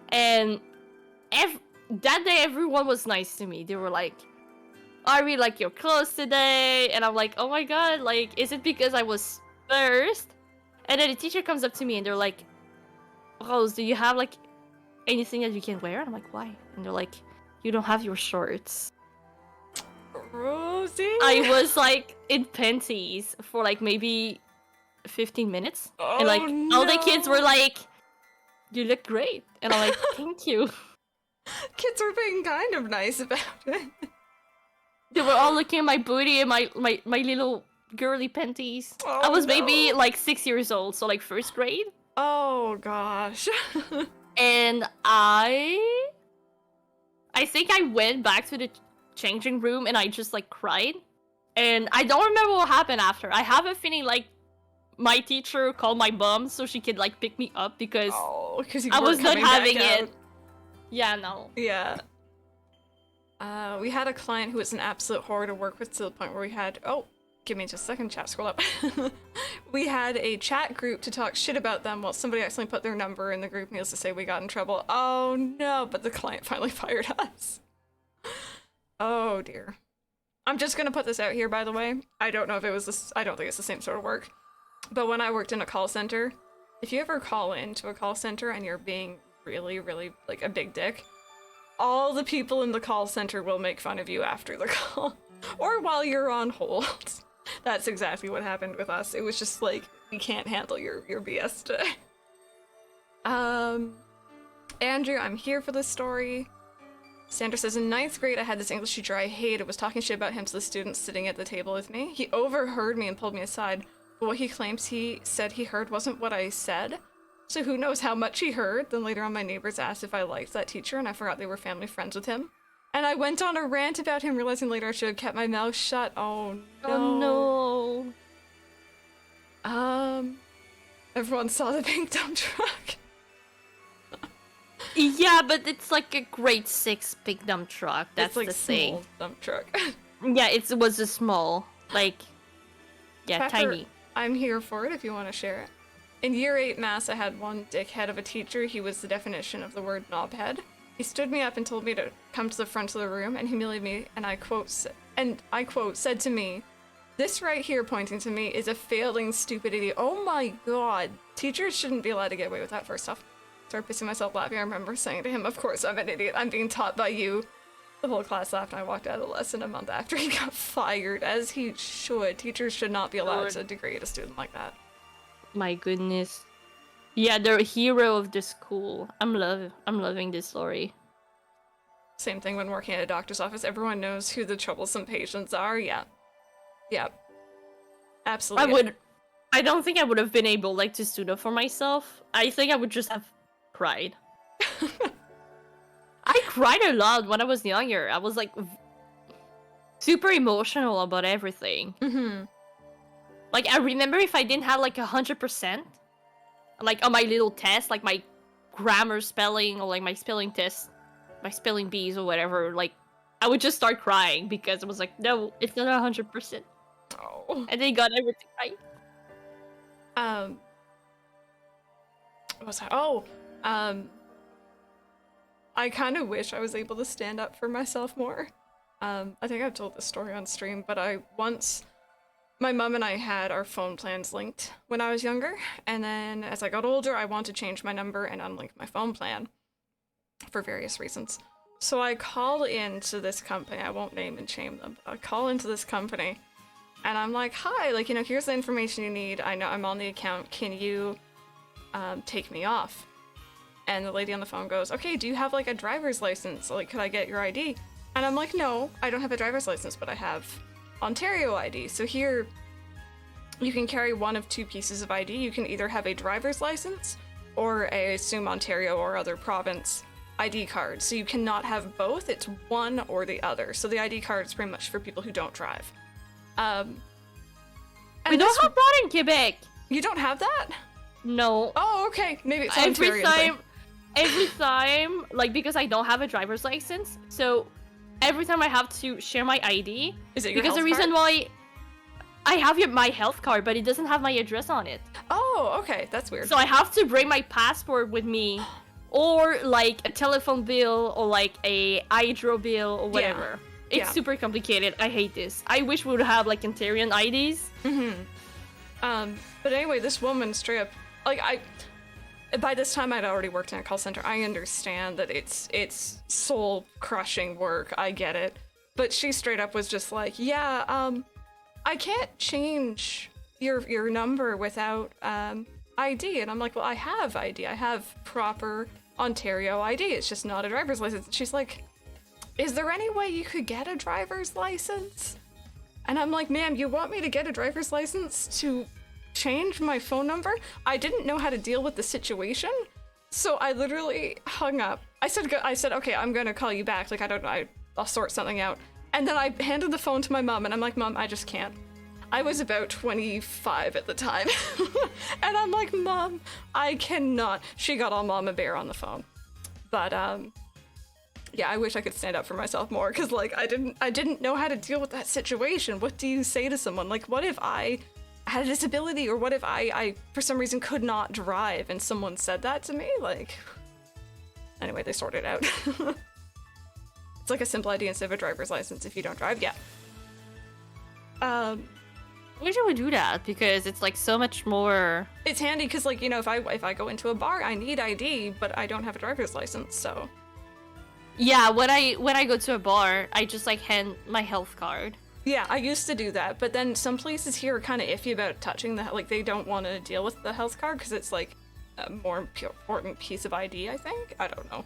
and that day everyone was nice to me. They were like, I really like your clothes today. And I'm like, oh my god, like, is it because I was first? And then the teacher comes up to me and they're like, Rose, do you have like anything that you can wear? And I'm like, why? And they're like, you don't have your shorts. Rosie? I was like in panties for like maybe 15 minutes. Oh, and like all the kids were no. like, you look great. And I'm like, thank you. Kids were being kind of nice about it. They were all looking at my booty and my little girly panties. Oh, I was maybe no. like 6 years old, so like first grade. Oh gosh. And I think I went back to the changing room and I just like cried. And I don't remember what happened after. I have a feeling like my teacher called my mom so she could like pick me up because because I was not having it. Yeah, no. Yeah. We had a client who was an absolute horror to work with, to the point where we had... Oh, give me just a second, chat, scroll up. We had a chat group to talk shit about them while somebody accidentally put their number in the group, needless to say we got in trouble. Oh no, but the client finally fired us. Oh dear. I'm just gonna put this out here, by the way. I don't know if it was this... I don't think it's the same sort of work. But when I worked in a call center, if you ever call into a call center and you're being really, really, like, a big dick, all the people in the call center will make fun of you after the call. Or while you're on hold. That's exactly what happened with us. It was just like, we can't handle your BS today. Andrew, I'm here for this story. Sandra says, in 9th grade, I had this English teacher I hated, was talking shit about him to the students sitting at the table with me. He overheard me and pulled me aside, but what he claims he said he heard wasn't what I said. So who knows how much he heard. Then later on, my neighbors asked if I liked that teacher, and I forgot they were family friends with him. And I went on a rant about him, realizing later I should have kept my mouth shut. Oh no. Oh no. Everyone saw the pink dump truck. Yeah, but it's like a grade 6 big dump truck. That's it's like the thing. Small dump truck. Yeah, it was a small, like, yeah, Pepper, tiny. I'm here for it if you want to share it. In year 8 math, I had one dickhead of a teacher. He was the definition of the word knobhead. He stood me up and told me to come to the front of the room and humiliated me, and I quote, said to me, "This right here," pointing to me, "is a failing stupid idiot." Oh my god. Teachers shouldn't be allowed to get away with that, first off. Started pissing myself laughing. I remember saying to him, "Of course I'm an idiot. I'm being taught by you." The whole class laughed and I walked out of the lesson a month after he got fired, as he should. Teachers should not be allowed to degrade a student like that. My goodness. Yeah, they're a hero of the school. I'm loving this story. Same thing when working at a doctor's office. Everyone knows who the troublesome patients are. Yeah. Yep. Absolutely. I don't think I would have been able like to stood up for myself. I think I would just have cried. I cried a lot when I was younger. I was like super emotional about everything. Mm-hmm. Like I remember if I didn't have like 100%, like on my little test, like my grammar spelling or like my spelling test, my spelling bees or whatever, like I would just start crying because I was like, no, it's not 100%. Oh. And they got everything right. What was that? Oh, I kind of wish I was able to stand up for myself more. I think I've told this story on stream, but my mom and I had our phone plans linked when I was younger, and then as I got older, I wanted to change my number and unlink my phone plan for various reasons. So I call into this company. I won't name and shame them, but I call into this company, and I'm like, "Hi, like, you know, here's the information you need. I know I'm on the account. Can you take me off?" And the lady on the phone goes, "Okay, do you have like a driver's license? Like, could I get your ID?" And I'm like, "No, I don't have a driver's license, but I have Ontario ID. So here, you can carry one of two pieces of ID. You can either have a driver's license or I assume Ontario or other province ID card, so you cannot have both. It's one or the other. So the ID card is pretty much for people who don't drive. We don't have that in Quebec. You don't have that? No. Oh, okay. Maybe it's an Ontarian thing. Every time, like, because I don't have a driver's license, so every time I have to share my ID. Is it your because health the reason card? why I have my health card, but it doesn't have my address on it. Oh, okay. That's weird. So I have to bring my passport with me, or like a telephone bill, or like a hydro bill, or whatever. Yeah. It's super complicated. I hate this. I wish we would have like Ontarian IDs. But anyway, this woman straight up, like, by this time I'd already worked in a call center. I understand that it's soul crushing work. I get it. But she straight up was just like, yeah, I can't change your number without ID. And I'm like, well, I have ID. I have proper Ontario ID. It's just not a driver's license. And she's like, is there any way you could get a driver's license? And I'm like, ma'am, you want me to get a driver's license to change my phone number? I didn't know how to deal with the situation, so I literally hung up. I said, okay, I'm gonna call you back. Like, I don't know, I'll sort something out. And then I handed the phone to my mom, and I'm like, Mom, I just can't. I was about 25 at the time. And I'm like, Mom, I cannot. She got all Mama Bear on the phone. But, yeah, I wish I could stand up for myself more, because, like, I didn't know how to deal with that situation. What do you say to someone? Like, what if I had a disability, or what if I for some reason could not drive and someone said that to me? Like, anyway, they sorted it out. It's like a simple ID instead of a driver's license if you don't drive. Yeah. I wish I would do that, because it's like so much more. It's handy because, like, you know, if I go into a bar, I need ID, but I don't have a driver's license, so. Yeah, when I go to a bar, I just like hand my health card. Yeah, I used to do that, but then some places here are kind of iffy about touching the, like, they don't want to deal with the health card because it's like a more important piece of ID, I think. I don't know.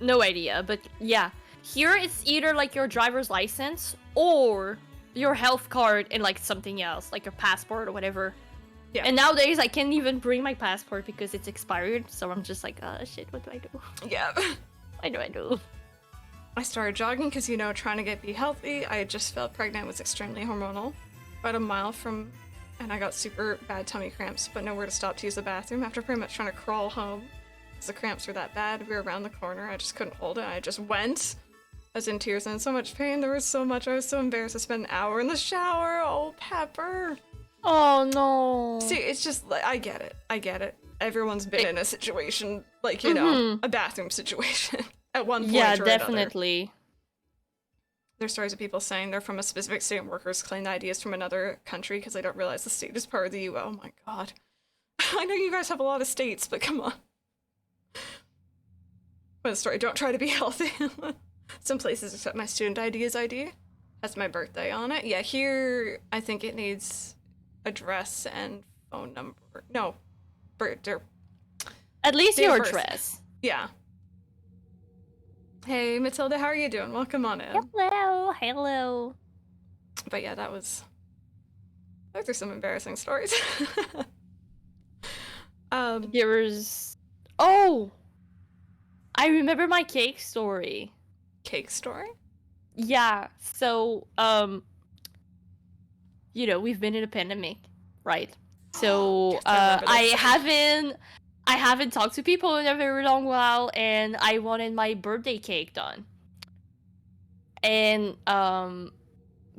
No idea, but yeah. Here it's either like your driver's license or your health card and like something else, like your passport or whatever. Yeah. And nowadays I can't even bring my passport because it's expired, so I'm just like, oh shit, what do I do? Yeah. What do I do? I started jogging because, you know, trying to be healthy. I had just felt pregnant, was extremely hormonal. About a mile from, and I got super bad tummy cramps, but nowhere to stop to use the bathroom after pretty much trying to crawl home. Because the cramps were that bad. We were around the corner. I just couldn't hold it. I just went. I was in tears and in so much pain. There was so much. I was so embarrassed to spend an hour in the shower. Oh, Pepper. Oh no. See, it's just like, I get it. Everyone's been in a situation, like, you know, a bathroom situation at one point yeah, or definitely. another. There's stories of people saying they're from a specific state and workers claim the ideas from another country because they don't realize the state is part of the U.S. Oh my god. I know you guys have a lot of states, but come on. What a story. Don't try to be healthy. Some places accept my student ID as ID. Has my birthday on it. Yeah, here I think it needs address and phone number. No. At least Date of your birth. address. Yeah. Hey, Matilda, how are you doing? Welcome on in. Hello. But yeah, those are some embarrassing stories. Oh! I remember my cake story. Cake story? Yeah, so, you know, we've been in a pandemic, right? So, Yes, I remember I haven't talked to people in a very long while, and I wanted my birthday cake done. And,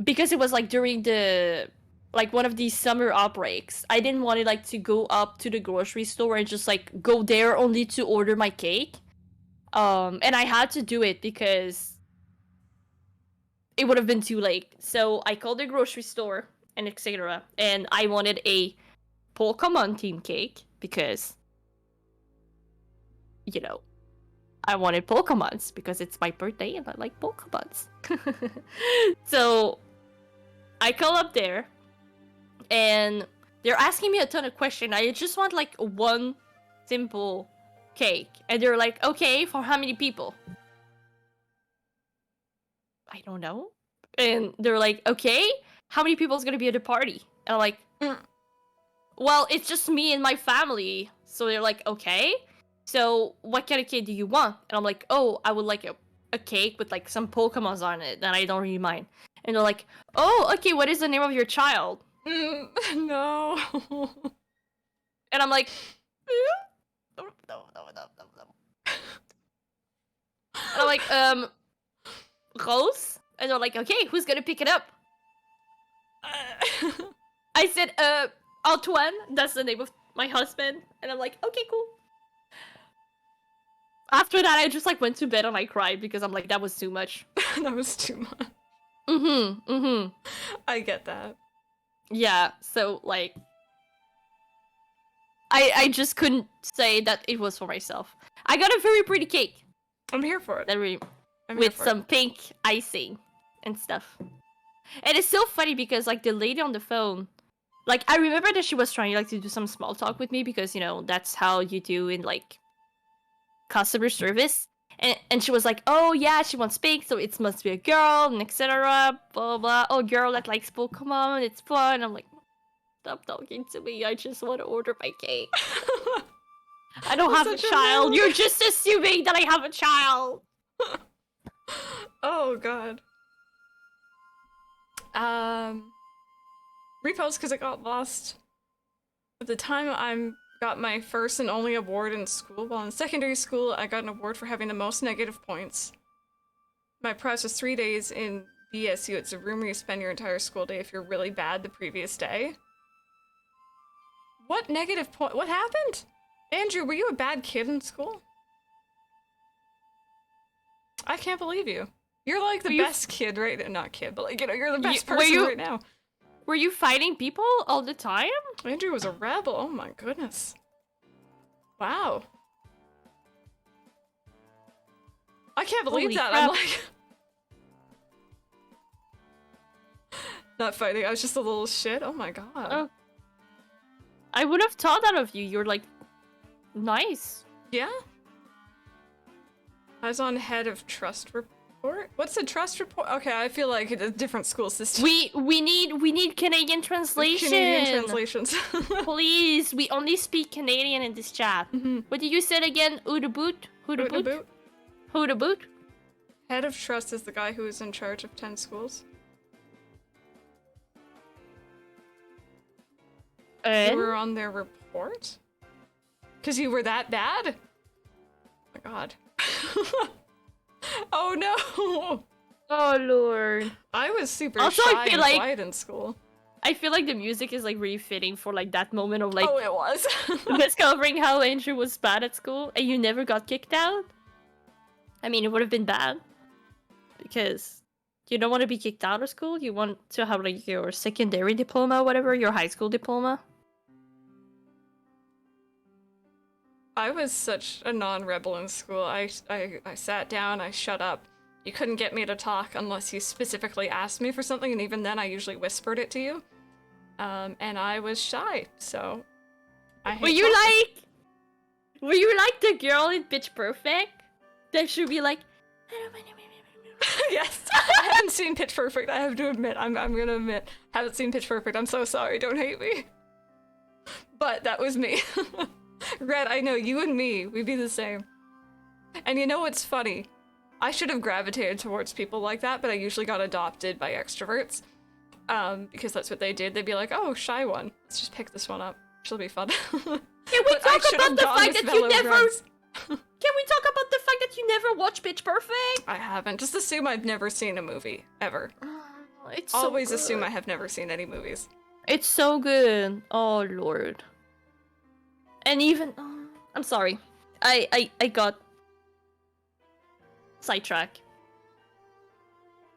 because it was, like, during one of these summer outbreaks, I didn't want it, like, to go up to the grocery store and just, like, go there only to order my cake. And I had to do it because it would have been too late. So I called the grocery store and etc. And I wanted a Pokemon themed cake because, you know, I wanted Pokemons because it's my birthday and I like Pokemons. So I call up there and they're asking me a ton of questions. I just want like one simple cake. And they're like, okay, for how many people? I don't know. And they're like, okay, how many people is gonna be at the party? And I'm like, well, it's just me and my family. So they're like, okay. so what kind of cake do you want? And I'm like, oh, I would like a cake with like some Pokemons on it, and I don't really mind. And they're like, oh, okay, what is the name of your child? No. And I'm like, no. And I'm like, Rose? And they're like, okay, who's gonna pick it up? I said, Antoine, that's the name of my husband. And I'm like, okay, cool. After that, I just like went to bed and I cried because I'm like, that was too much. That was too much. I get that. Yeah, so like, I just couldn't say that it was for myself. I got a very pretty cake. I'm here for it. With some pink icing and stuff. And it's so funny because like the lady on the phone, like I remember that she was trying like to do some small talk with me because, you know, that's how you do in like customer service. And she was like, oh yeah, she wants pink, so it must be a girl, and etc. Blah blah. Oh, girl that likes Pokemon, it's fun. I'm like, stop talking to me. I just want to order my cake. I don't have a child. You're just assuming that I have a child. Oh god. Repost because it got lost. At the time I got my first and only award in school. While in secondary school, I got an award for having the most negative points. My prize was 3 days in BSU. It's a room where you spend your entire school day if you're really bad the previous day. What negative point? What happened? Andrew, were you a bad kid in school? I can't believe you. You're like the best kid right now. Not kid, but like, you know, you're the best person right now. Were you fighting people all the time? Andrew was a rebel. Oh my goodness. Wow. I can't believe Holy that. crap. I'm like... Not fighting, I was just a little shit. Oh my god. Oh. I would have thought that of you. You're like, nice. Yeah? I was on head of trust report? What's a trust report? Okay, I feel like it's a different school system. We need Canadian translation. Canadian translations. Please, we only speak Canadian in this chat. What did you say again? Who the boot? Who the boot? Who the boot? Head of trust is the guy who is in charge of 10 schools. You were on their report? Because you were that bad? Oh my god. Oh no! Oh lord. I was super Also, shy and quiet in school. I feel like the music is like really fitting for like that moment of like oh, it was. discovering how Andrew was bad at school and you never got kicked out. I mean, it would have been bad because you don't want to be kicked out of school. You want to have like your secondary diploma, whatever, your high school diploma. I was such a non-rebel in school. I sat down, I shut up. You couldn't get me to talk unless you specifically asked me for something, and even then I usually whispered it to you. And I was shy, so Were you like the girl in Pitch Perfect? That should be like, yes. I haven't seen Pitch Perfect, I have to admit. I'm gonna admit. Haven't seen Pitch Perfect, I'm so sorry, don't hate me. But that was me. Red, I know, you and me, we'd be the same. And you know what's funny? I should have gravitated towards people like that, but I usually got adopted by extroverts. Because that's what they did. They'd be like, oh, shy one. Let's just pick this one up. She'll be fun. Can we talk about the fact that you never... Can we talk about the fact that you never watched Pitch Perfect? I haven't. Just assume I've never seen a movie. Ever. It's Always so assume I have never seen any movies. It's so good. Oh, Lord. And even... I'm sorry. I got... sidetracked.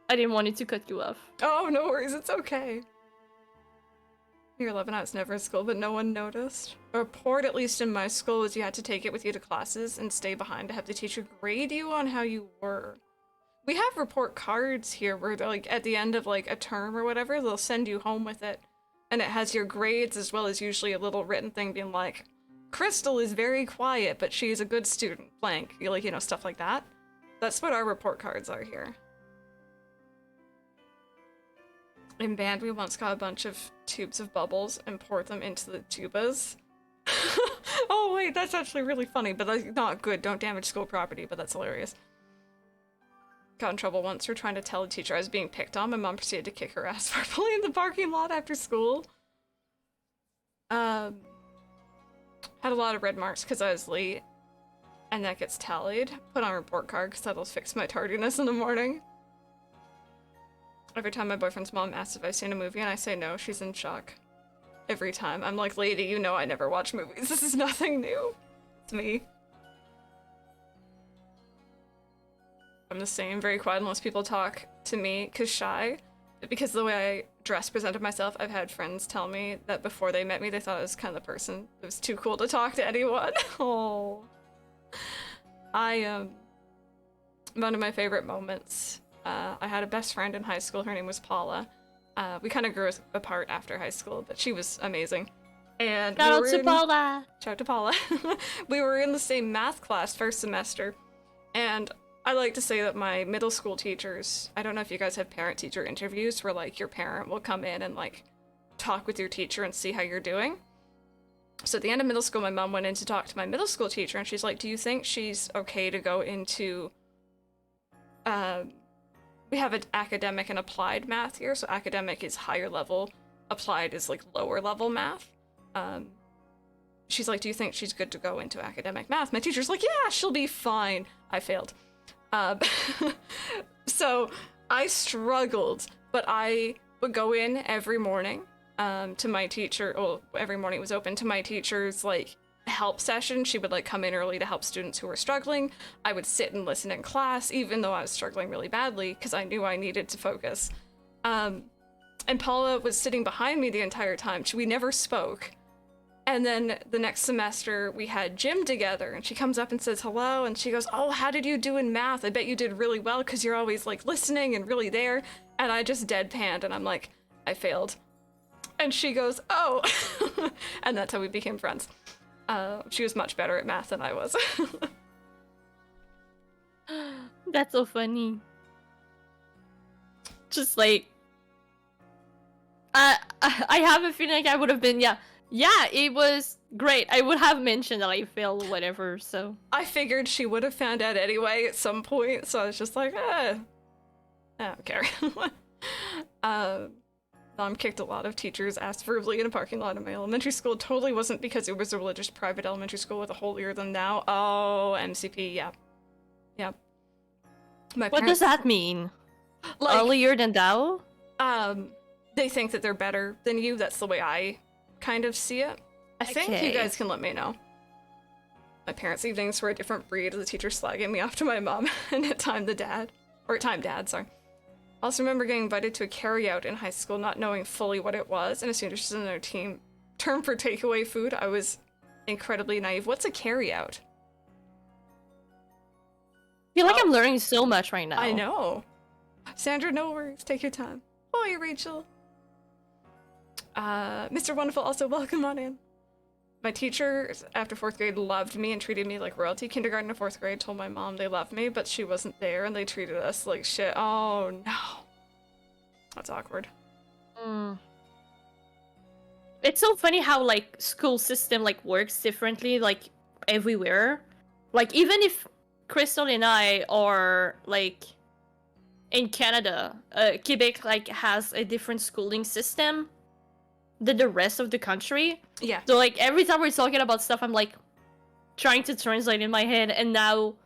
I didn't want it to cut you off. Oh, no worries. It's okay. Year 11, I was never in school, but no one noticed. A report, at least in my school, was you had to take it with you to classes and stay behind to have the teacher grade you on how you were. We have report cards here where they're like, at the end of like a term or whatever, they'll send you home with it. And it has your grades as well as usually a little written thing being like, Crystal is very quiet, but she's a good student, blank. You like, you know, stuff like that. That's what our report cards are here. In band, we once got a bunch of tubes of bubbles and poured them into the tubas. Oh wait, that's actually really funny, but like not good. Don't damage school property, but that's hilarious. Got in trouble once for trying to tell a teacher I was being picked on. My mom proceeded to kick her ass for pulling in the parking lot after school. Had a lot of red marks because I was late, and that gets tallied. Put on a report card because that'll fix my tardiness in the morning. Every time my boyfriend's mom asks if I've seen a movie and I say no, she's in shock. Every time. I'm like, lady, you know I never watch movies. This is nothing new. It's me. I'm the same, very quiet unless people talk to me, cause shy. Because of the way I presented myself, I've had friends tell me that before they met me, they thought I was kind of the person that was too cool to talk to anyone. Oh. One of my favorite moments, I had a best friend in high school, her name was Paula. We kind of grew apart after high school, but she was amazing. And Shout out to Paula! Shout out to Paula. We were in the same math class first semester, and I like to say that my middle school teachers, I don't know if you guys have parent-teacher interviews where, like, your parent will come in and, like, talk with your teacher and see how you're doing. So at the end of middle school, my mom went in to talk to my middle school teacher, and she's like, do you think she's okay to go into, we have an academic and applied math here, so academic is higher level, applied is, like, lower level math. She's like, do you think she's good to go into academic math? My teacher's like, yeah, she'll be fine. I failed. So I struggled, but I would go in every morning to my teacher. Well, every morning it was open to my teacher's like help session. She would like come in early to help students who were struggling. I would sit and listen in class, even though I was struggling really badly, because I knew I needed to focus. And Paula was sitting behind me the entire time. We never spoke. And then the next semester we had gym together, and she comes up and says hello, and she goes, oh, how did you do in math? I bet you did really well because you're always like listening and really there. And I just deadpanned, and I'm like, I failed. And she goes, oh. And that's how we became friends. She was much better at math than I was. That's so funny. Just like, I have a feeling like I would have been, yeah, it was great. I would have mentioned that I failed or whatever, so. I figured she would have found out anyway at some point, so I was just like, I don't care. Mom kicked a lot of teachers' ass verbally in a parking lot in my elementary school. Totally wasn't because it was a religious private elementary school with a holier than thou. Oh, MCP, yeah. Yeah. What does that mean? Like, holier than thou? They think that they're better than you. That's the way I kind of see it. I think you guys can let me know. My parents' evenings were a different breed. The teacher slagging me off to my mom, and at time dad, sorry. I also remember getting invited to a carry-out in high school, not knowing fully what it was, and assumed it was just another term for takeaway food. I was incredibly naive. What's a carry-out? I feel like I'm learning so much right now. I know. Sandra, no worries. Take your time. Oh, Rachel. Mr. Wonderful, also welcome on in. My teachers after 4th grade loved me and treated me like royalty. Kindergarten to 4th grade told my mom they loved me, but she wasn't there and they treated us like shit. Oh no. That's awkward. It's so funny how like school system like works differently like everywhere. Like even if Crystal and I are like in Canada, Quebec like has a different schooling system than the rest of the country. Yeah. So like every time we're talking about stuff, I'm like trying to translate in my head, and now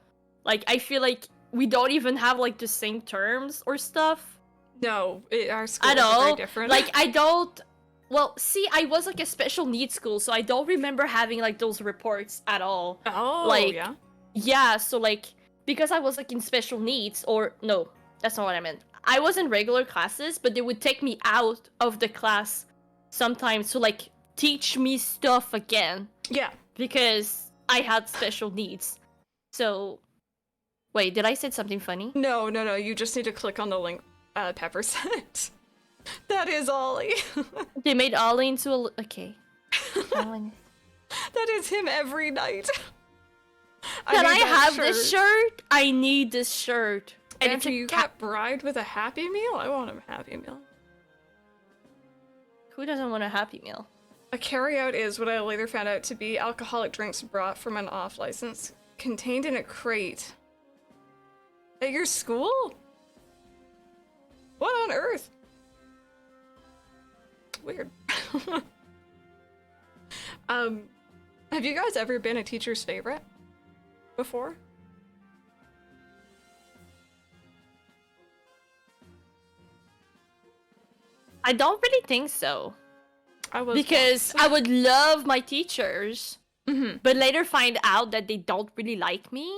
like I feel like we don't even have like the same terms or stuff. No, our schools are very different. Like I don't. Well, see, I was like a special needs school, so I don't remember having like those reports at all. Oh, like, yeah. Yeah, so like because I was like in special needs, or no, that's not what I meant. I was in regular classes, but they would take me out of the class sometimes to like teach me stuff again. Yeah. Because I had special needs. So, wait, did I say something funny? No. You just need to click on the link Pepper sent. That is Ollie. They made Ollie into a... Okay. That is him every night. Can I have this shirt? I need this shirt. And if you got bribed with a Happy Meal, I want a Happy Meal. Who doesn't want a Happy Meal? A carryout is what I later found out to be alcoholic drinks brought from an off-license, contained in a crate. At your school? What on earth? Weird. Have you guys ever been a teacher's favorite before? I don't really think so. I was Because I would love my teachers, but later find out that they don't really like me.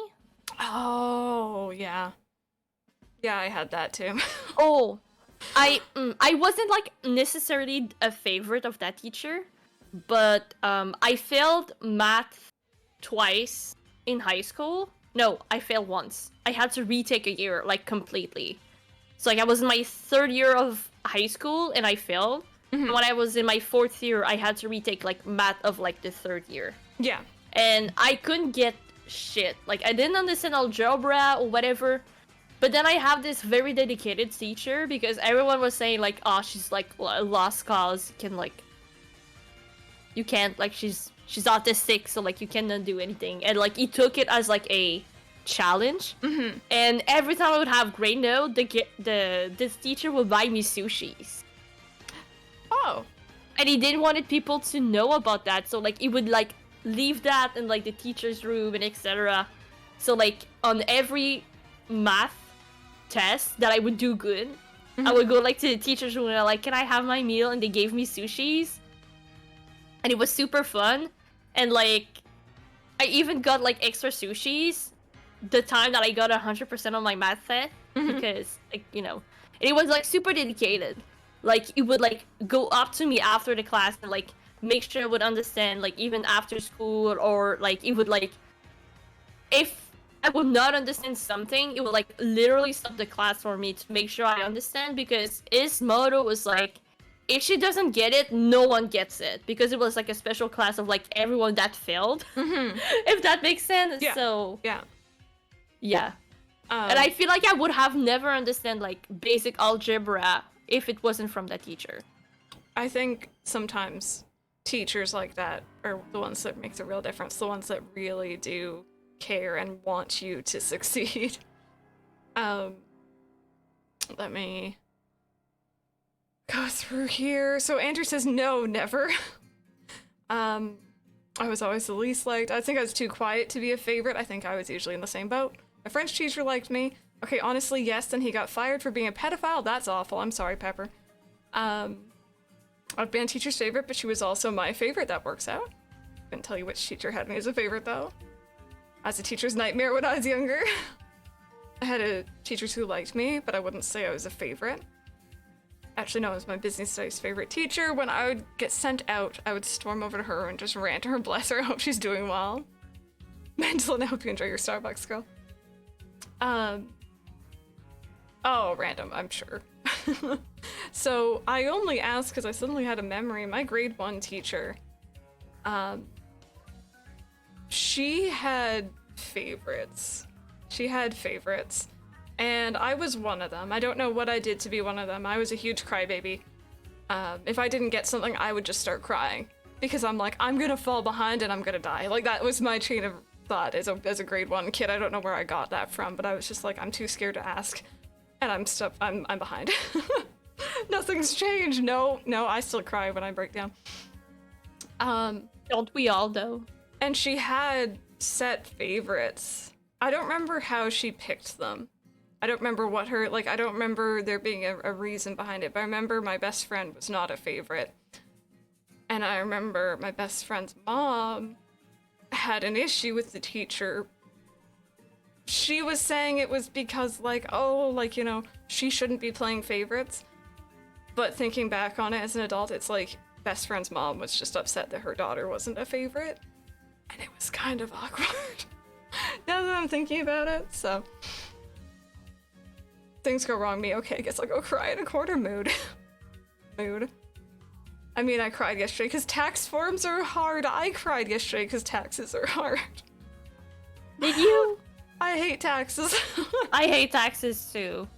Oh, yeah. Yeah, I had that too. Oh, I wasn't like necessarily a favorite of that teacher, but I failed math twice in high school. No, I failed once. I had to retake a year like completely. So like I was in my third year of high school and I failed. And when I was in my fourth year, I had to retake like math of like the third year. Yeah. And I couldn't get shit. Like I didn't understand algebra or whatever. But then I have this very dedicated teacher because everyone was saying like, oh, she's like a lost cause. You can't like she's autistic, so like you cannot do anything. And like he took it as like a challenge. And every time I would have grade note, this teacher would buy me sushis. Oh. And he didn't want people to know about that, so like he would like leave that in like the teacher's room and etc. So like on every math test that I would do good, I would go like to the teacher's room and I'm like, can I have my meal? And they gave me sushis. And it was super fun. And like I even got like extra sushis the time that I got 100% on my math test because like, you know, and it was like super dedicated. Like it would like go up to me after the class and like make sure I would understand, like even after school, or like it would like if I would not understand something, it would like literally stop the class for me to make sure I understand, because his motto was like, if she doesn't get it, no one gets it, because it was like a special class of like everyone that failed. If that makes sense. Yeah. So yeah. And I feel like I would have never understand like basic algebra if it wasn't from that teacher. I think sometimes teachers like that are the ones that make the real difference, the ones that really do care and want you to succeed. Let me go through here. So Andrew says no, never. I was always the least liked. I think I was too quiet to be a favorite. I think I was usually in the same boat. My French teacher liked me. Okay, honestly, yes, then he got fired for being a pedophile. That's awful. I'm sorry, Pepper. I've been a teacher's favorite, but she was also my favorite. That works out. Couldn't tell you which teacher had me as a favorite, though. I was a teacher's nightmare when I was younger. I had teachers who liked me, but I wouldn't say I was a favorite. Actually, no, it was my business studies favorite teacher. When I would get sent out, I would storm over to her and just rant to her, bless her, hope she's doing well. Mandolin, I hope you enjoy your Starbucks, girl. Oh, random, I'm sure. So I only asked because I suddenly had a memory. My grade 1 teacher, she had favorites. And I was one of them. I don't know what I did to be one of them. I was a huge crybaby. If I didn't get something, I would just start crying. Because I'm like, I'm gonna fall behind and I'm gonna die. Like, that was my chain of thought as a grade 1 kid. I don't know where I got that from, but I was just like, I'm too scared to ask. And I'm behind. Nothing's changed. No, I still cry when I break down. Don't we all, though? And she had set favorites. I don't remember how she picked them. I don't remember I don't remember there being a reason behind it, but I remember my best friend was not a favorite. And I remember my best friend's mom had an issue with the teacher. She was saying it was because, like, oh, like, you know, she shouldn't be playing favorites. But thinking back on it as an adult, it's like, best friend's mom was just upset that her daughter wasn't a favorite. And it was kind of awkward. Now that I'm thinking about it, so. Things go wrong me, okay, I guess I'll go cry in a corner mood. I mean, I cried yesterday because tax forms are hard. I cried yesterday because taxes are hard. Did you? I hate taxes. I hate taxes too.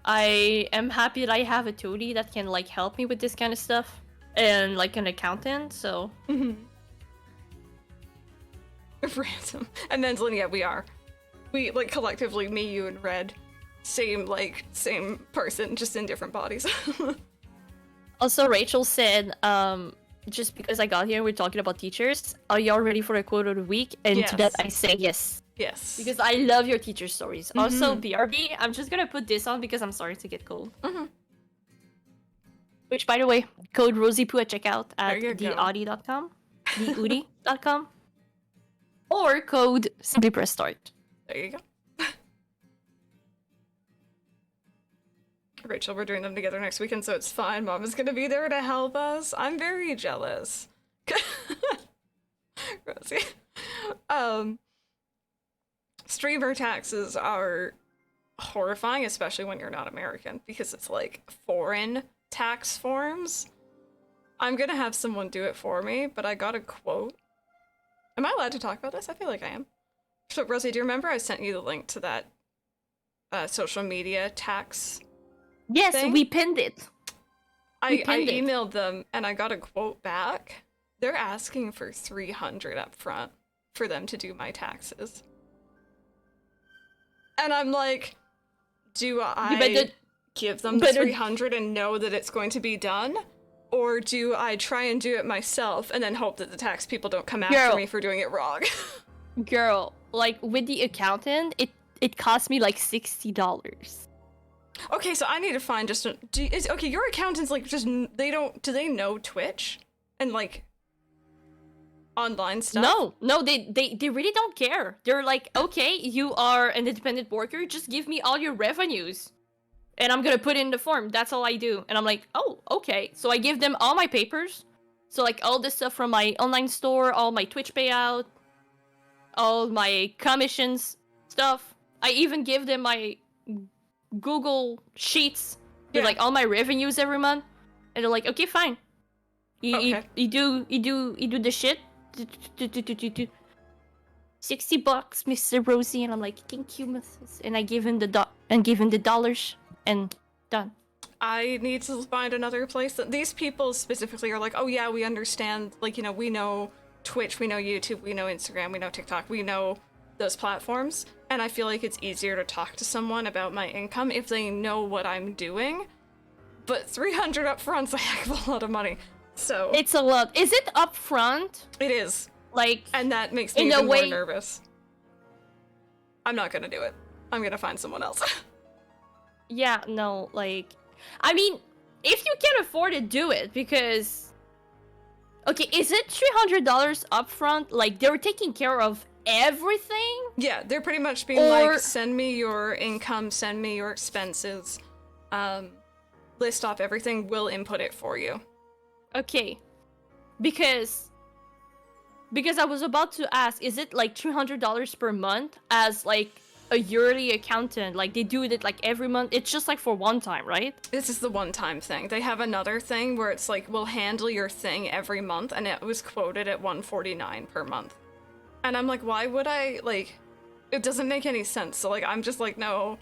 I am happy that I have a toady that can like help me with this kind of stuff. and like an accountant, so Random. And then yeah, we are. We like collectively, me, you, and Red, same person, just in different bodies. Also, Rachel said, just because I got here, we're talking about teachers. Are y'all ready for a quote of the week? And to that, I say yes. Yes. Because I love your teacher stories. Also, BRB, I'm just gonna put this on because I'm starting to get cold. Which, by the way, code Roszipou at checkout at theaudi.com, theudi.com, or code SimplyPressStart. There you go. Rachel, we're doing them together next weekend, so it's fine. Mom is gonna be there to help us. I'm very jealous. Rosie. Streamer taxes are horrifying, especially when you're not American, because it's like foreign tax forms. I'm gonna have someone do it for me, but I got a quote. Am I allowed to talk about this? I feel like I am. So, Rosie, do you remember I sent you the link to that social media tax? Yes, thing? we pinned it. I emailed them and I got a quote back. They're asking for $300 up front for them to do my taxes. And I'm like, do I give them the $300 and know that it's going to be done? Or do I try and do it myself and then hope that the tax people don't come after me for doing it wrong? Girl, like with the accountant, it cost me like $60. Okay, so I need to find just okay, your accountants like just do they know Twitch and like online stuff? No, they really don't care. They're like, okay, you are an independent worker, just give me all your revenues and I'm gonna put it in the form. That's all I do. And I'm like, oh, okay. So I give them all my papers. So like all the stuff from my online store, all my Twitch payout, all my commissions stuff. I even give them my Google Sheets with like all my revenues every month, and they're like, okay, fine. You do the shit. $60, Mr. Rosie, and I'm like, thank you, Mrs. And I give him the dollars, and done. I need to find another place that these people specifically are like, oh yeah, we understand. Like, you know, we know Twitch, we know YouTube, we know Instagram, we know TikTok, we know those platforms, and I feel like it's easier to talk to someone about my income if they know what I'm doing. But $300 up front's a heck of a lot of money. So it's a lot. Is it up front? It is. Like, and that makes me even more nervous. I'm not gonna do it. I'm gonna find someone else. Yeah, no, like, I mean, if you can afford it, do it, because okay, is it $300 up front? Like, they're taking care of everything? Yeah, they're pretty much being like, send me your income, send me your expenses, list off everything, we'll input it for you. Okay, because I was about to ask, is it like $300 per month as like a yearly accountant? Like they do it like every month? It's just like for one time, right? This is the one-time thing. They have another thing where it's like, we'll handle your thing every month, and it was quoted at $149 per month. And I'm like, why would I, like, it doesn't make any sense. So like, I'm just like, no,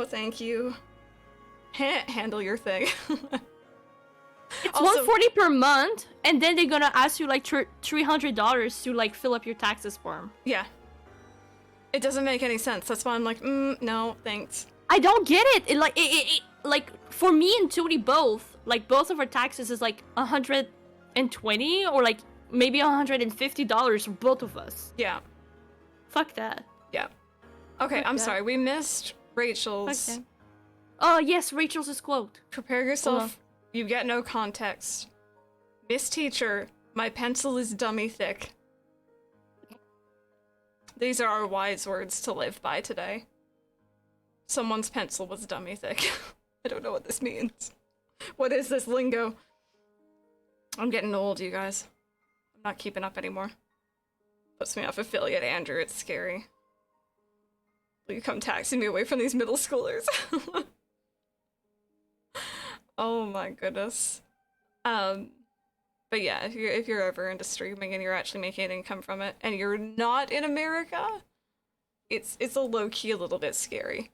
thank you. Handle your thing. It's also, $140 per month, and then they're gonna ask you like $300 to like fill up your taxes form. Yeah. It doesn't make any sense. That's why I'm like, no, thanks. I don't get it. It like for me and Tootie both, like both of our taxes is like $120 or like maybe $150 for both of us. Yeah. Fuck that. Yeah. Okay, I'm sorry. We missed Rachel's. Okay. Oh yes, Rachel's quote. Prepare yourself. You get no context. Miss Teacher, my pencil is dummy thick. These are our wise words to live by today. Someone's pencil was dummy thick. I don't know what this means. What is this lingo? I'm getting old, you guys. I'm not keeping up anymore. Puts me off affiliate, Andrew. It's scary. Will you come taxing me away from these middle schoolers? Oh my goodness. But yeah, if you're ever into streaming and you're actually making an income from it, and you're not in America, it's a low-key a little bit scary.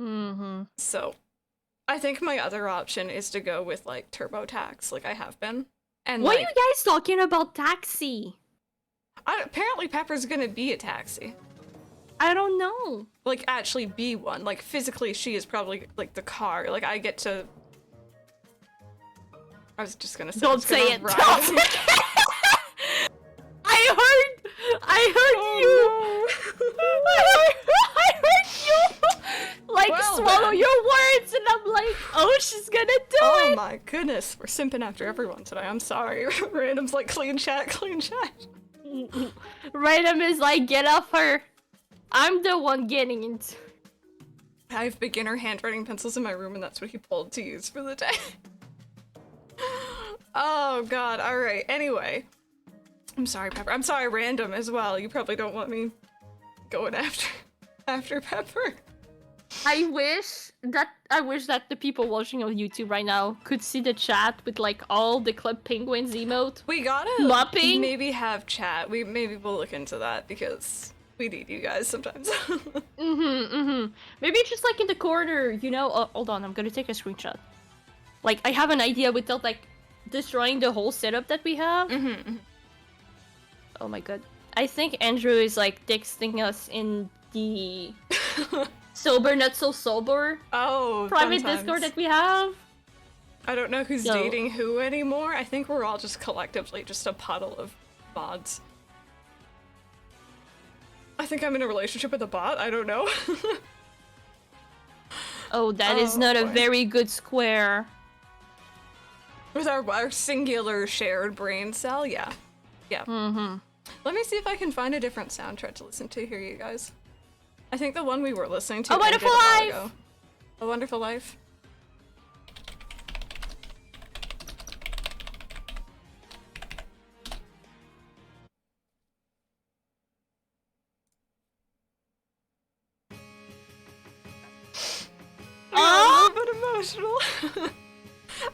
Mm-hmm. So, I think my other option is to go with, like, TurboTax, like I have been. And What like, are you guys talking about taxi? apparently Pepper's gonna be a taxi. I don't know. Like, actually be one. Like, physically, she is probably, like, the car. Like, I get to... I was just gonna say... Don't say it. Ride. I heard you. Oh, I heard you. Like, Well, swallow then. your words, and I'm like, oh, she's gonna do oh it. my goodness, we're simping after everyone today. I'm sorry. Random's like, clean chat, clean chat. Random is like, get off her. I'm the one getting into. I have beginner handwriting pencils in my room, and that's what he pulled to use for the day. Oh god, alright, anyway. I'm sorry, Pepper. I'm sorry, Random, as well. You probably don't want me going after Pepper. I wish that the people watching on YouTube right now could see the chat with like all the Club Penguins emote. We gotta Mopping? maybe have chat. Maybe we'll look into that, because we need you guys sometimes. Maybe just like in the corner, you know? Oh, hold on, I'm gonna take a screenshot. Like, I have an idea without like destroying the whole setup that we have. Oh my god. I think Andrew is like texting us in the sober not so sober Oh, private sometimes. Discord that we have. I don't know who's So- dating who anymore. I think we're all just collectively just a puddle of mods. I think I'm in a relationship with a bot. I don't know. Oh, that is Oh, not a boy. very good square. With our singular shared brain cell, yeah. Yeah. Let me see if I can find a different soundtrack to listen to here, you guys. I think the one we were listening to A ended Wonderful while Life! ago. A Wonderful Life? Oh! A little bit emotional.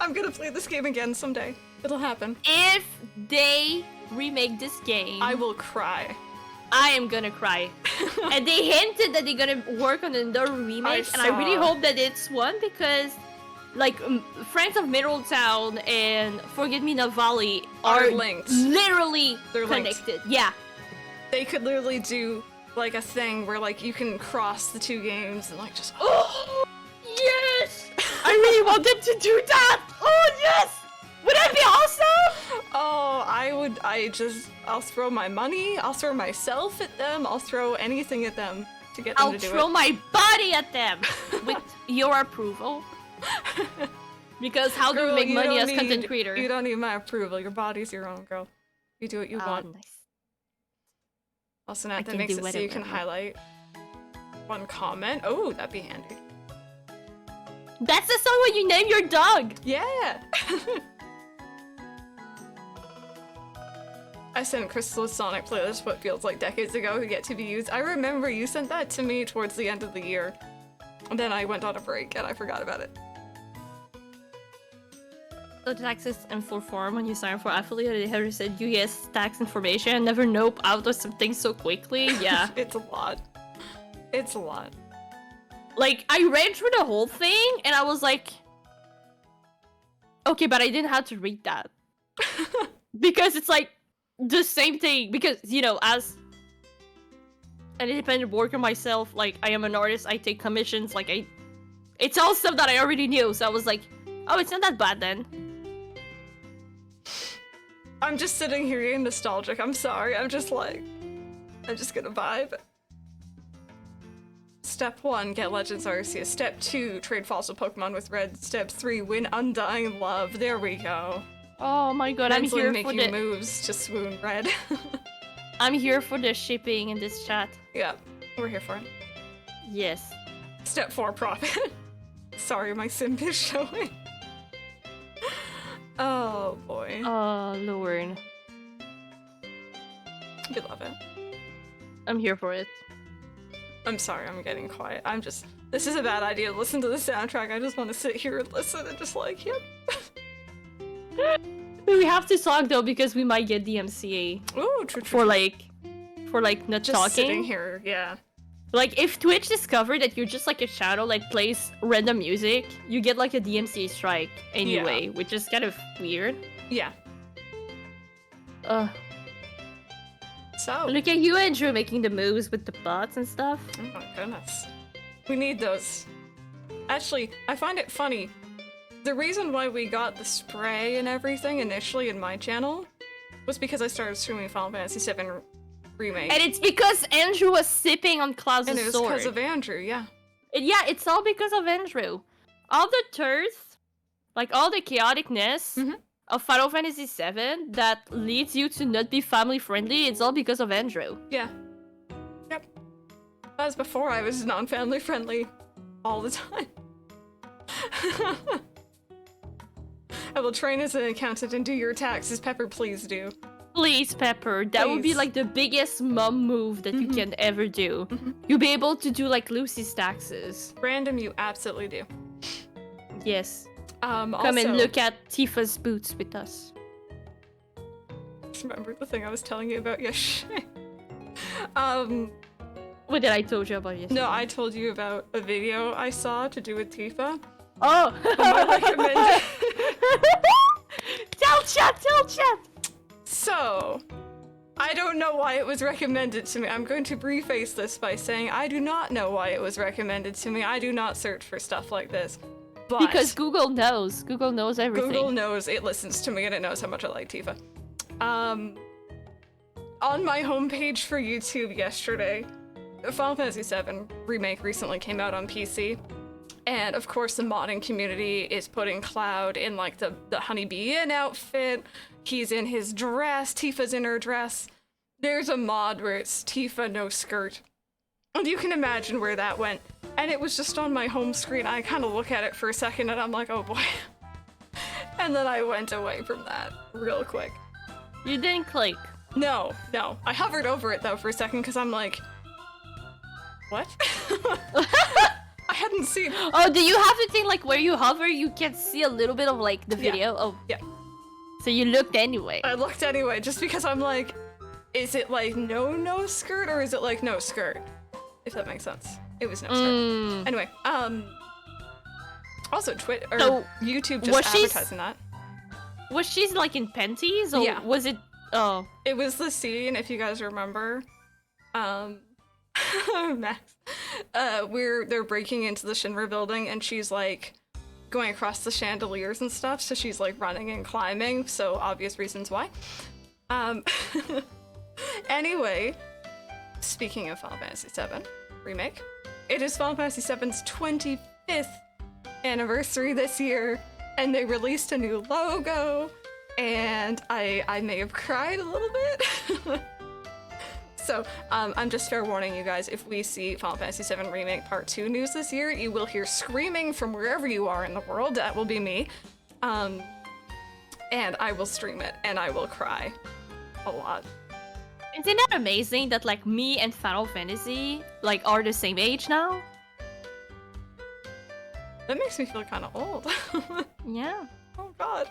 I'm gonna play this game again someday. It'll happen. If they remake this game, I will cry. I am gonna cry. And they hinted that they're gonna work on another remake, and I really saw. hope that it's one because, like, Friends of Middletown and Forget Me Not Valley Are are linked. literally They're linked. connected. Yeah. They could literally do like a thing where like you can cross the two games and like just Oh yes! I really want them to do that. Oh yes! Would that be awesome? oh, I'll throw my money, I'll throw myself at them, I'll throw anything at them to get them I'll to do throw it. my body at them with your approval. Because how do Girl, we make you money don't as content need- creator? You don't need my approval. Your body's your own, girl. You do what you want. Nice. Also, I that can makes do it so you whatever can I want. highlight one comment. Oh, that'd be handy. That's the song when you name your dog. Yeah! I sent Crystal's Sonic playlist what feels like decades ago yet to be used. I remember you sent that to me towards the end of the year. And then I went on a break and I forgot about it. So the taxes in full form when you sign for affiliate, they have said US tax information. Never nope out of something so quickly. Yeah. It's a lot. It's a lot. Like, I read through the whole thing and I was like, okay, but I didn't have to read that. Because it's like the same thing. Because, you know, as an independent worker myself, like, I am an artist, I take commissions, like, it's all stuff that I already knew. So I was like, oh, it's not that bad then. I'm just sitting here getting nostalgic. I'm sorry. I'm just gonna vibe. Step 1, get Legends Arceus. Step 2, trade fossil Pokemon with Red. Step 3, win Undying Love. There we go. Oh my god, Mentally I'm here make for you the moves to swoon Red. I'm here for the shipping in this chat. Yeah, we're here for it. Yes. Step 4, profit. Sorry, my simp is showing. Oh boy. Oh lord. We love it. I'm here for it. I'm sorry, I'm getting quiet. This is a bad idea to listen to the soundtrack. I just want to sit here and listen and just like, yep. We have to talk though because we might get DMCA Ooh, true. for like not just talking. sitting here, yeah. Like, if Twitch discovered that you're just like a channel that plays random music, you get like a DMCA strike anyway, which is kind of weird. Yeah. So Look at you, Andrew, making the moves with the bots and stuff. oh my goodness. We need those. Actually, I find it funny. The reason why we got the spray and everything initially in my channel was because I started streaming Final Fantasy VII Remake. And it's because Andrew was sipping on Klaus's And it was sword. because of Andrew, yeah. Yeah, it's all because of Andrew. All the turds, like all the chaoticness of Final Fantasy VII that leads you to not be family friendly, it's all because of Andrew. Yeah. Yep. That was before I was non-family friendly all the time. I will train as an accountant and do your taxes, Pepper, please do. Please, Pepper. That would be Please. like the biggest mom move that you can ever do. You'll be able to do like Lucy's taxes. Random, you absolutely do. Yes. Also, Come and look at Tifa's boots with us. remember the thing I was telling you about yesterday? What did I told you about yesterday? No, I told you about a video I saw to do with Tifa. Oh! I recommend Tell chat! So, I don't know why it was recommended to me. I'm going to preface this by saying I do not know why it was recommended to me. I do not search for stuff like this. But Because Google knows. Google knows everything. Google knows, it listens to me, and it knows how much I like Tifa. On my homepage for YouTube yesterday, Final Fantasy VII Remake recently came out on PC. And of course the modding community is putting Cloud in like the Honeybee Inn outfit. He's in his dress, Tifa's in her dress. There's a mod where it's Tifa no skirt. And you can imagine where that went. And it was just on my home screen. I kind of look at it for a second and I'm like, oh boy. And then I went away from that real quick. You didn't click. No. I hovered over it though for a second because I'm like, what? I hadn't seen. Oh, do you have the thing like where you hover, you can see a little bit of like the video? Yeah. Oh. Yeah. So you looked anyway. I looked anyway, just because I'm like, is it like no skirt or is it like no skirt? If that makes sense. It was no skirt. Anyway, also Twitter or So, YouTube just was she- advertising that. Was she like in panties or Yeah. was it? Oh. It was the scene, if you guys remember. Max. They're breaking into the Shinra building and she's like going across the chandeliers and stuff, so she's like running and climbing, so obvious reasons why. Anyway, speaking of Final Fantasy VII Remake, it is Final Fantasy VII's 25th anniversary this year, and they released a new logo, and I may have cried a little bit. So, I'm just fair warning you guys, if we see Final Fantasy VII Remake Part 2 news this year, you will hear screaming from wherever you are in the world. That will be me. And I will stream it, and I will cry a lot. Isn't that amazing that like me and Final Fantasy like are the same age now? That makes me feel kind of old. Yeah. Oh god.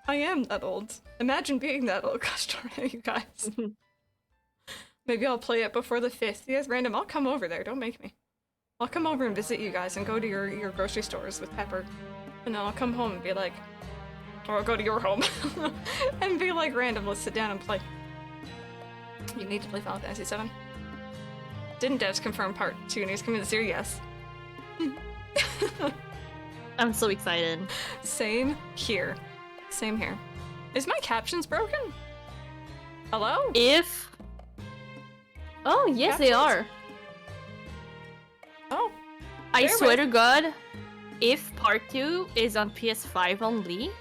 I am that old. Imagine being that old. Gosh darn it, you guys. Maybe I'll play it before the 5th. Yes, random, I'll come over there, don't make me. I'll come over and visit you guys and go to your grocery stores with Pepper. And then I'll come home and be like, or I'll go to your home and be like, random, let's sit down and play. You need to play Final Fantasy VII. Didn't Devs confirm Part 2 news coming this year? Yes. I'm so excited. Same here. Same here. Is my captions broken? Hello? If... Oh, yes, they are. Oh. I Bear swear with- to God, if part 2 is on PS5 only,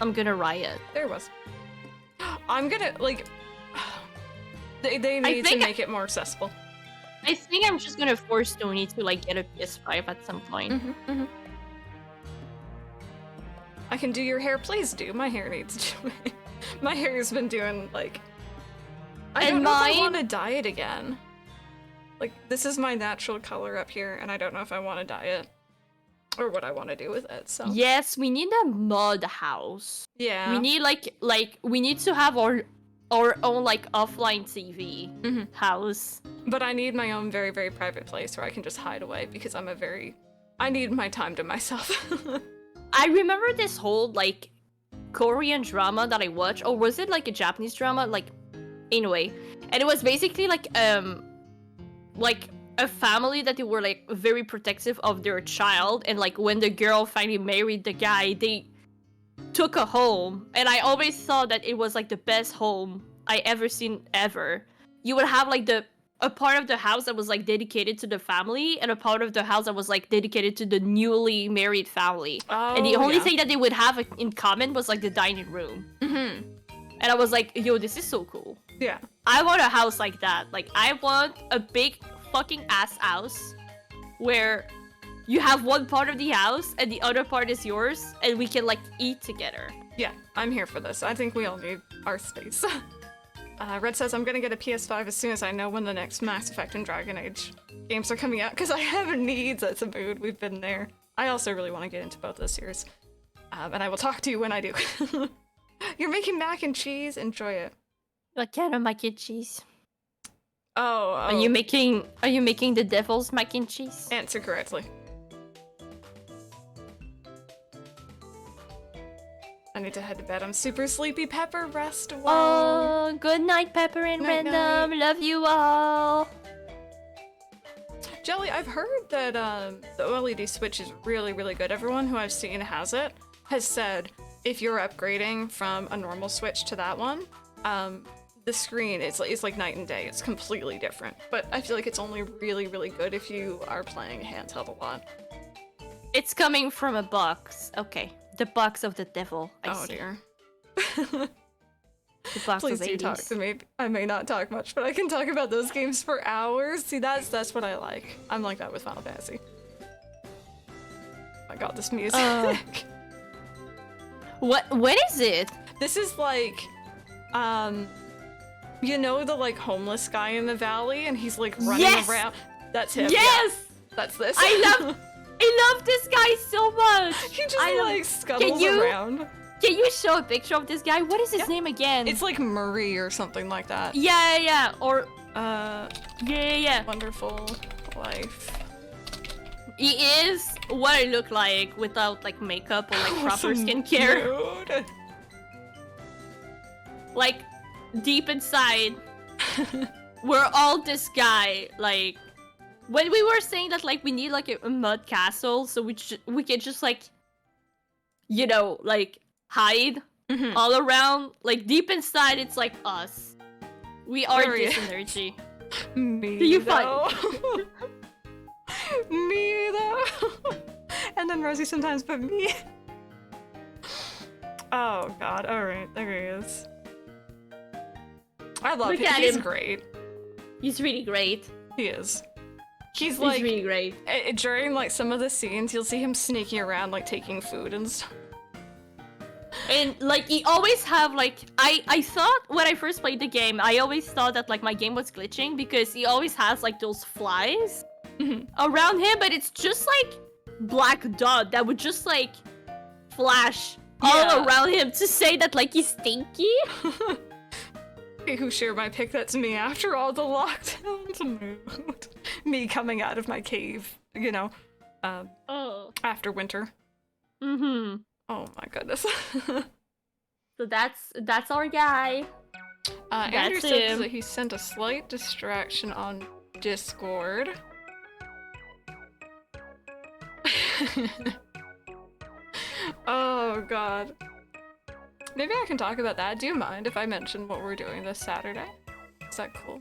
I'm gonna riot. There it was. I'm gonna, like... They need to think- make it more accessible. I think I'm just gonna force Tony to like get a PS5 at some point. I can do your hair, please do. My hair needs doing. My hair has been doing, like... I And don't know if I mine- want to dye it again. Like, this is my natural color up here, and I don't know if I want to dye it. Or what I want to do with it, so... Yes, we need a mod house. Yeah. We need like we need to have our our own like offline TV house. But I need my own very, very private place where I can just hide away because I need my time to myself. I remember this whole like Korean drama that I watched, or was it like a Japanese drama? Like, anyway, and it was basically like a family that they were like very protective of their child, and like when the girl finally married the guy, they took a home, and I always thought that it was like the best home I ever seen ever. You would have like a part of the house that was like dedicated to the family, and a part of the house that was like dedicated to the newly married family. And the only thing that they would have in common was like the dining room. And I was like, yo, this is so cool. Yeah. I want a house like that. Like, I want a big fucking ass house where you have one part of the house and the other part is yours, and we can like eat together. Yeah, I'm here for this. I think we all need our space. Red says, I'm gonna get a PS5 as soon as I know when the next Mass Effect and Dragon Age games are coming out, because I have needs. That's a mood. We've been there. I also really want to get into both those series. And I will talk to you when I do. You're making mac and cheese? Enjoy it. What kind of mac and cheese? Oh. Are you making the devil's mac and cheese? Answer correctly. I need to head to bed. I'm super sleepy. Pepper, rest well. Oh, good night, Pepper and Night, Random. night. Love you all. Jelly, I've heard that the OLED Switch is really, really good. Everyone who I've seen has said if you're upgrading from a normal Switch to that one, the screen is like night and day. It's completely different. But I feel like it's only really, really good if you are playing handheld a lot. It's coming from a box. Okay. The box of the devil. I see. Dear. The box Please of do 80s. talk to me. I may not talk much, but I can talk about those games for hours. See, that's what I like. I'm like that with Final Fantasy. Oh my god, this music. What is it? This is like, you know the like homeless guy in the valley, and he's like running around. That's him. Yes. Yeah. That's this. I love this guy so much. He just like scuttles around. Can you show a picture of this guy? What is his name again? It's like Murray or something like that. Yeah. Or yeah. Wonderful Life. He is what I look like without like makeup or like proper skincare. Dude. Like deep inside, we're all this guy. Like when we were saying that like we need like a mud castle so we can just like, you know, like hide all around. Like deep inside, it's like us. We are this energy. Me Do you though. Me though. And then Rosie sometimes put me. Oh god, alright, there he is. I love Look him. at He's him. great. He's really great. He is. He's He's really great. during like some of the scenes, you'll see him sneaking around like taking food and stuff. And like he always have like I thought when I first played the game, I always thought that like my game was glitching because he always has like those flies around him, but it's just like black dot that would just like flash all around him to say that like he's stinky. Hey, who shared my pic? That's me after all the lockdowns. Mood. Me coming out of my cave, you know, after winter. Oh my goodness. So that's our guy. Andrew That's says him. that he sent a slight distraction on Discord. Oh god. Maybe I can talk about that. Do you mind if I mention what we're doing this Saturday? Is that cool?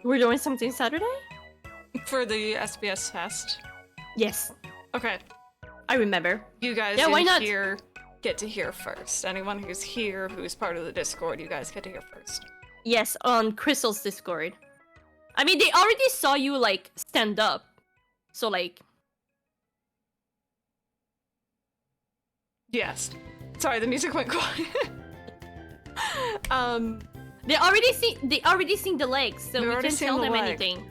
We're doing something Saturday? For the SBS Fest? Yes. Okay. I remember. You guys why not? here get to hear first. Anyone who's here, who's part of the Discord, you guys get to hear first. Yes, on Crystal's Discord. I mean, they already saw you like stand up. So like Yes. Sorry, the music went quiet. they already seen the legs, so They've we already can seen tell the them leg. anything.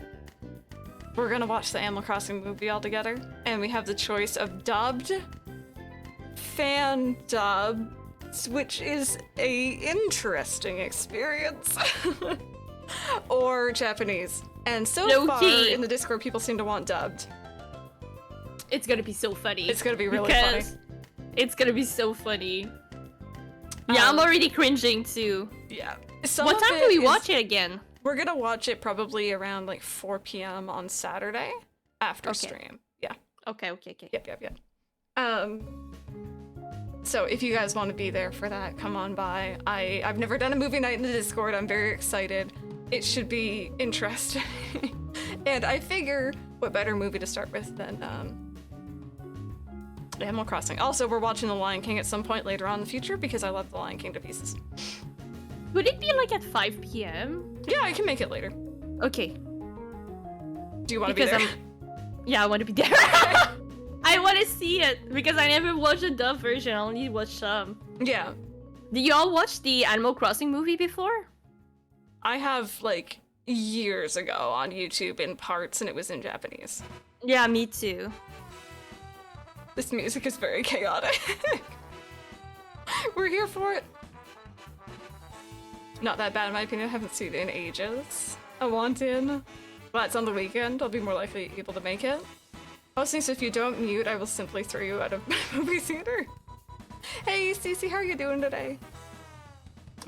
We're gonna watch the Animal Crossing movie all together, and we have the choice of dubbed, fan dub, which is a interesting experience. Or Japanese. And so far Low-key. in the Discord, people seem to want dubbed. It's gonna be so funny. It's gonna be really funny. It's gonna be so funny. Yeah, I'm already cringing too. Yeah. What time do we watch it again? We're gonna watch it probably around like 4 p.m. on Saturday after stream. Yeah. Okay. Yep. So if you guys want to be there for that, come on by. I've never done a movie night in the Discord. I'm very excited. It should be interesting. And I figure what better movie to start with than Animal Crossing. Also, we're watching The Lion King at some point later on in the future because I love The Lion King to pieces. Would it be like at 5 p.m.? Yeah, I can make it later. Okay. Do you want to be there? Yeah, I want to be there. I want to see it because I never watched the dub version. I only watched some. Yeah. Did you all watch the Animal Crossing movie before? I have, like, years ago on YouTube in parts, and it was in Japanese. Yeah, me too. This music is very chaotic. We're here for it. Not that bad in my opinion. I haven't seen it in ages. I want in. Well, it's on the weekend. I'll be more likely able to make it. Hosting, so if you don't mute, I will simply throw you out of my movie theater. Hey, Cece, how are you doing today?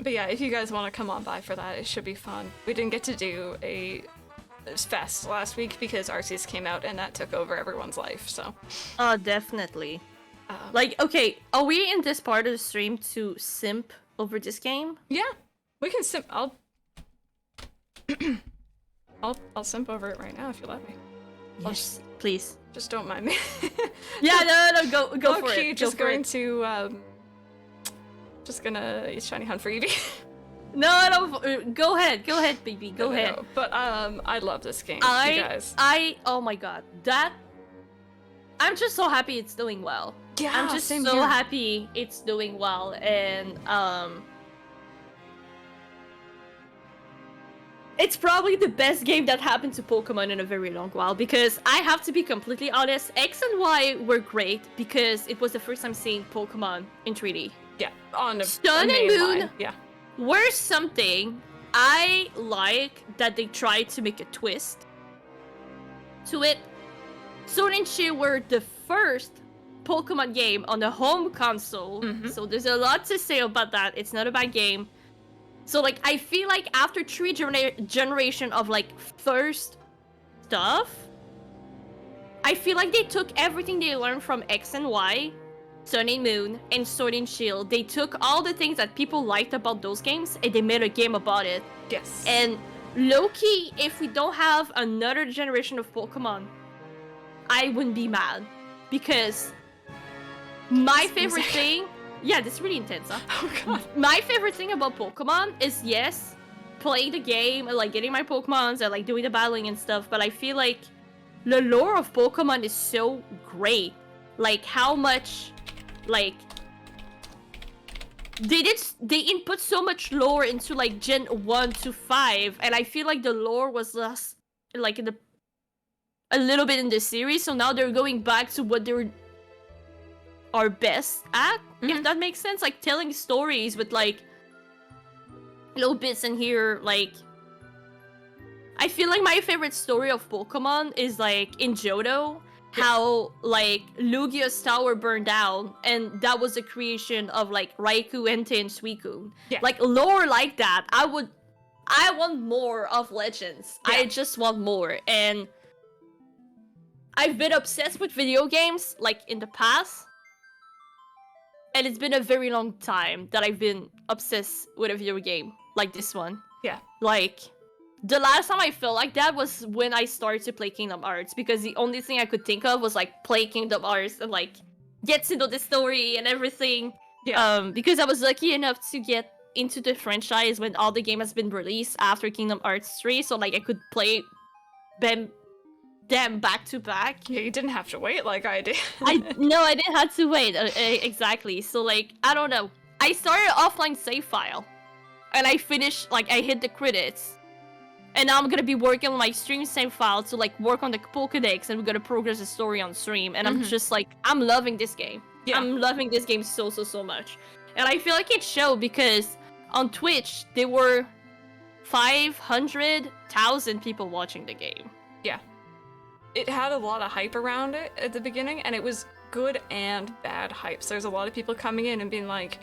But yeah, if you guys want to come on by for that, it should be fun. We didn't get to do a fest last week because Arceus came out and that took over everyone's life, so. Oh, definitely. Like, okay, are we in this part of the stream to simp over this game? Yeah, we can simp. I'll simp over it right now if you let me. Yes, please. Just don't mind me. Yeah, no, go for it. Okay, just going to just gonna shiny hunt for Eevee. No, go ahead, baby, go ahead. No, but I love this game, you guys. Oh my god, I'm just so happy it's doing well. Yeah, I'm just so here. happy it's doing well, and it's probably the best game that happened to Pokemon in a very long while, because I have to be completely honest, X and Y were great because it was the first time seeing Pokemon in 3D. Yeah, on a Sun and main Moon line. Yeah. were something I like that they tried to make a twist to it. Sword and Shield were the first Pokemon game on the home console, so there's a lot to say about that. It's not a bad game. So like, I feel like after 3 generation of like first stuff, I feel like they took everything they learned from X and Y, Sun and Moon, and Sword and Shield. They took all the things that people liked about those games and they made a game about it. Yes. And low-key, if we don't have another generation of Pokemon, I wouldn't be mad. Because my favorite thing... Yeah, this is really intense, huh? Oh god. My favorite thing about Pokemon is, yes, playing the game and like getting my Pokemons and like doing the battling and stuff, but I feel like the lore of Pokemon is so great. Like how much, like, they input so much lore into like Gen 1 to 5, and I feel like the lore was less like in a little bit in the series, so now they're going back to what they are best at, if that makes sense. Like telling stories with like little bits in here. Like, I feel like my favorite story of Pokemon is like in Johto, how like Lugia's tower burned down, and that was the creation of like Raikou, Entei, and Suicune. Yeah. Like lore like that. I want more of Legends. Yeah. I just want more. And I've been obsessed with video games like in the past. And it's been a very long time that I've been obsessed with a video game like this one. Yeah. Like, the last time I felt like that was when I started to play Kingdom Hearts, because the only thing I could think of was like play Kingdom Hearts and like get to know the story and everything. Yeah. Because I was lucky enough to get into the franchise when all the game has been released after Kingdom Hearts 3, so like I could play them back to back. Yeah, you didn't have to wait like I did. I didn't have to wait. Exactly. So like, I don't know. I started offline save file, and I finished, like, I hit the credits, and now I'm gonna be working on my stream save file to like work on the Pokédex, and we're gonna progress the story on stream. And I'm just like, I'm loving this game. Yeah. I'm loving this game so much. And I feel like it showed because on Twitch, there were 500,000 people watching the game. Yeah. It had a lot of hype around it at the beginning, and it was good and bad hype. So there's a lot of people coming in and being like,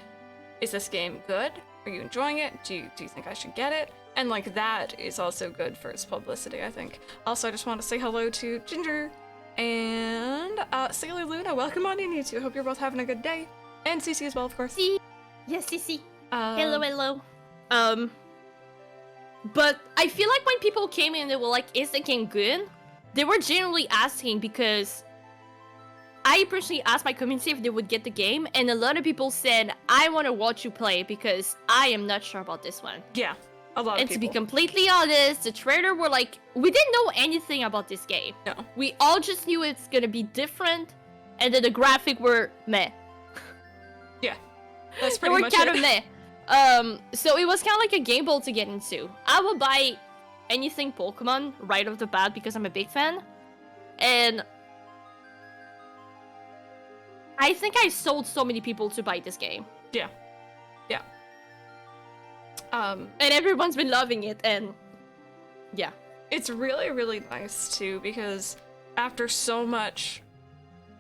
is this game good? Are you enjoying it? Do you think I should get it? And like that is also good for its publicity, I think. Also, I just want to say hello to Ginger and Sailor Luna. Welcome on in, you two. Hope you're both having a good day. And Cece as well, of course. Yes, Cece. Hello. But I feel like when people came in, they were like, is the game good? They were generally asking because I personally asked my community if they would get the game, and a lot of people said, I want to watch you play because I am not sure about this one. Yeah, a lot of people. And to be completely honest, the trailer were like, we didn't know anything about this game. No. We all just knew it's gonna be different, and then the graphic were meh. Yeah, that's pretty much it. They were kind of meh. So it was kind of like a gamble to get into. I will buy anything Pokemon right off the bat because I'm a big fan. And I think I sold so many people to buy this game. Yeah. Yeah. And everyone's been loving it, and yeah. It's really, really nice too, because after so much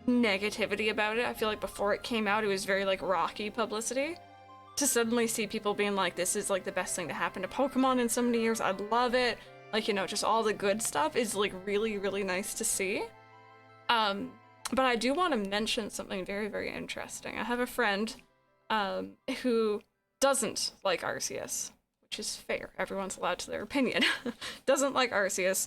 negativity about it, I feel like before it came out, it was very like rocky publicity. To suddenly see people being like, this is like the best thing to happen to Pokemon in so many years, I love it. Like, you know, just all the good stuff is like really, really nice to see. But I do want to mention something very, very interesting. I have a friend who doesn't like Arceus, which is fair. Everyone's allowed to their opinion. Doesn't like Arceus,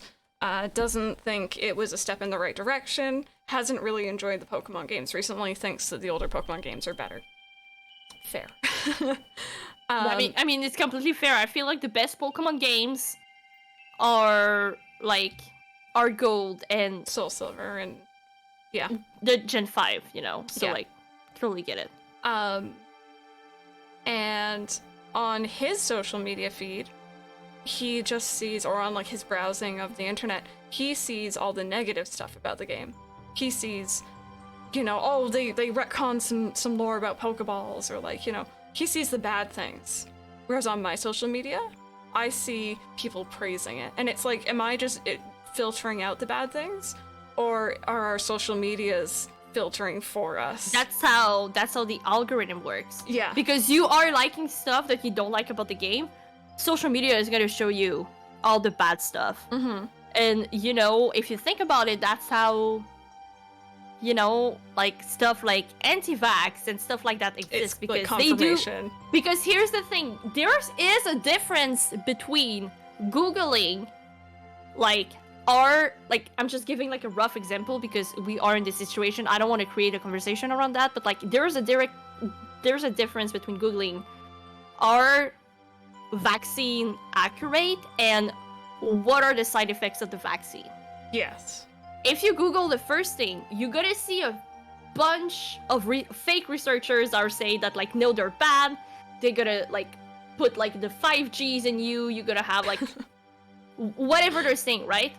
doesn't think it was a step in the right direction, hasn't really enjoyed the Pokemon games recently, thinks that the older Pokemon games are better. Fair. I mean, it's completely fair. I feel like the best Pokemon games are Gold and Soul Silver and yeah, the Gen 5, you know. So yeah. like, totally get it. And on his social media feed, he just sees, or on like his browsing of the internet, he sees all the negative stuff about the game. He sees, you know, oh, they retcon some lore about Pokeballs, or like, you know, he sees the bad things. Whereas on my social media, I see people praising it. And it's like, am I just filtering out the bad things? Or are our social medias filtering for us? That's how the algorithm works. Yeah. Because you are liking stuff that you don't like about the game, social media is gonna show you all the bad stuff. Mm-hmm. And, you know, if you think about it, that's how, you know, like stuff like anti-vax and stuff like that exists. It's because like they do. confirmation. Because here's the thing, there is a difference between Googling, I'm just giving like a rough example because we are in this situation. I don't want to create a conversation around that, but like there's a difference between Googling, are vaccine accurate, and what are the side effects of the vaccine? Yes. If you Google the first thing, you're gonna see a bunch of fake researchers are saying that like, no, they're bad. They're gonna like put like the 5Gs in you. You're gonna have like whatever they're saying, right?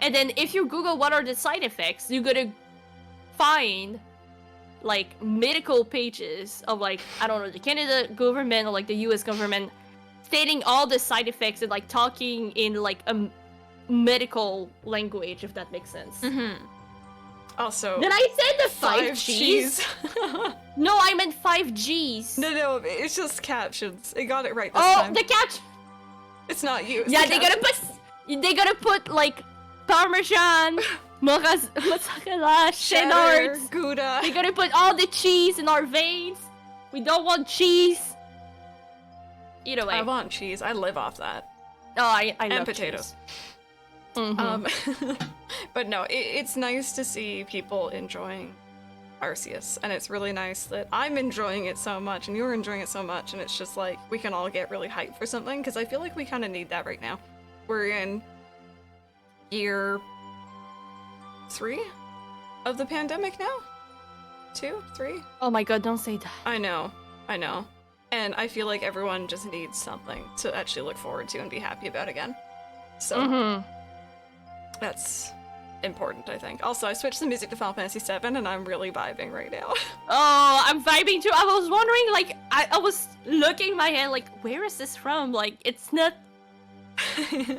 And then if you Google what are the side effects, you're gonna find like medical pages of like, I don't know, the Canada government or like the US government stating all the side effects and like talking in like a medical language, if that makes sense. Mm-hmm. Also, then I said the 5Gs. 5Gs. No, I meant 5Gs. No, it's just captions. It got it right this time. Oh, the catch. It's not you. It's Yeah, the they gotta put like Parmesan, mozzarella, cheddar, Gouda. They gotta put all the cheese in our veins. We don't want cheese. Either way. I want cheese. I live off that. Oh, I and love potatoes. Mm-hmm. But no, it's nice to see people enjoying Arceus, and it's really nice that I'm enjoying it so much and you're enjoying it so much, and it's just like we can all get really hyped for something, because I feel like we kind of need that right now. We're in year 3 of the pandemic now? 2? 3? Oh my god, don't say that. I know. And I feel like everyone just needs something to actually look forward to and be happy about again. So that's important, I think. Also, I switched the music to Final Fantasy VII, and I'm really vibing right now. Oh, I'm vibing too. I was wondering, like, I was looking in my head, like, where is this from? Like, it's not...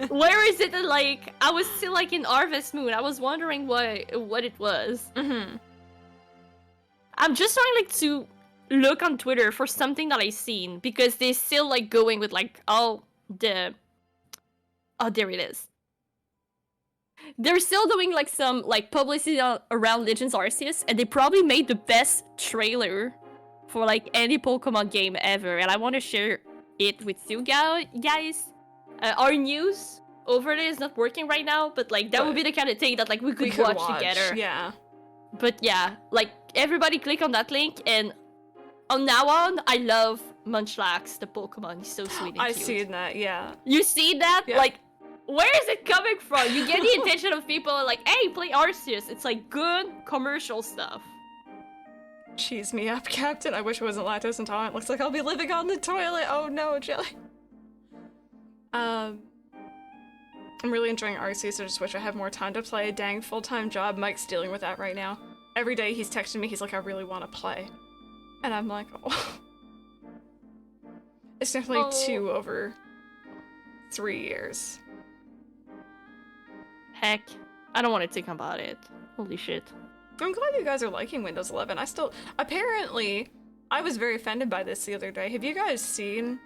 Where is it? Like, I was still, like, in Harvest Moon. I was wondering what it was. Mm-hmm. I'm just trying, like, to look on Twitter for something that I've seen, because they're still, like, going with, like, all the... Oh, there it is. They're still doing like some like publicity around Legends Arceus, and they probably made the best trailer for like any Pokemon game ever. And I want to share it with you guys. Our news over there is not working right now, but like that would be the kind of thing that like we could watch together. Yeah. But yeah, like everybody click on that link, and on now on, I love Munchlax, the Pokemon. He's so sweet and cute. I seen that. Yeah. You see that? Yeah. Like. Where is it coming from? You get the attention of people like, hey, play Arceus. It's like good commercial stuff. Cheese me up, Captain. I wish I wasn't lactose intolerant. Looks like I'll be living on the toilet. Oh no, Jelly. I'm really enjoying Arceus. I just wish I had more time to play. Dang, full-time job. Mike's dealing with that right now. Every day he's texting me. He's like, I really want to play. And I'm like, oh. It's definitely 2 over 3 years. Heck, I don't want to think about it. Holy shit. I'm glad you guys are liking Windows 11. Apparently, I was very offended by this the other day. Have you guys seen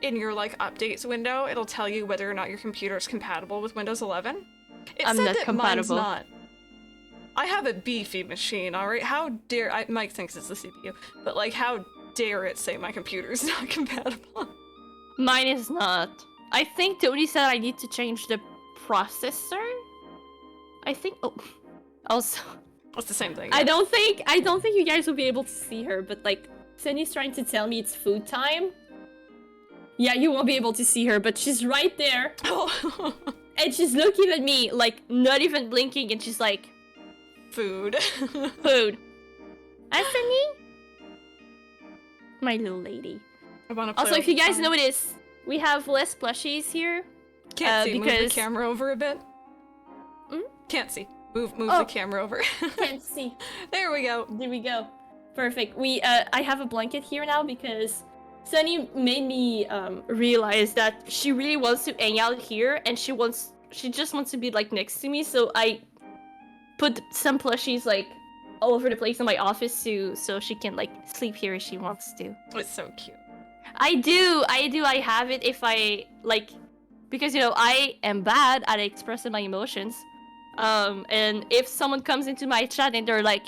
in your like updates window, it'll tell you whether or not your computer is compatible with Windows 11? I'm not compatible. Mine's not. I have a beefy machine, alright? How dare Mike thinks it's the CPU, but like how dare it say my computer's not compatible? Mine is not. I think Tony said I need to change the processor. I think. Oh, also, it's the same thing. Yeah. I don't think you guys will be able to see her, but like, Sunny's trying to tell me it's food time. Yeah, you won't be able to see her, but she's right there, and she's looking at me like not even blinking, and she's like, "Food, food." Sunny, my little lady. I want to. Also, if you guys notice, we have less plushies here. Can't see. Because... Move the camera over a bit. Can't see. Move the camera over. Can't see. There we go. There we go. Perfect. I have a blanket here now because Sunny made me realize that she really wants to hang out here, and she just wants to be like next to me. So I put some plushies like all over the place in my office so she can like sleep here if she wants to. It's so cute. I do. I have it if I like. Because, you know, I am bad at expressing my emotions. And if someone comes into my chat and they're like,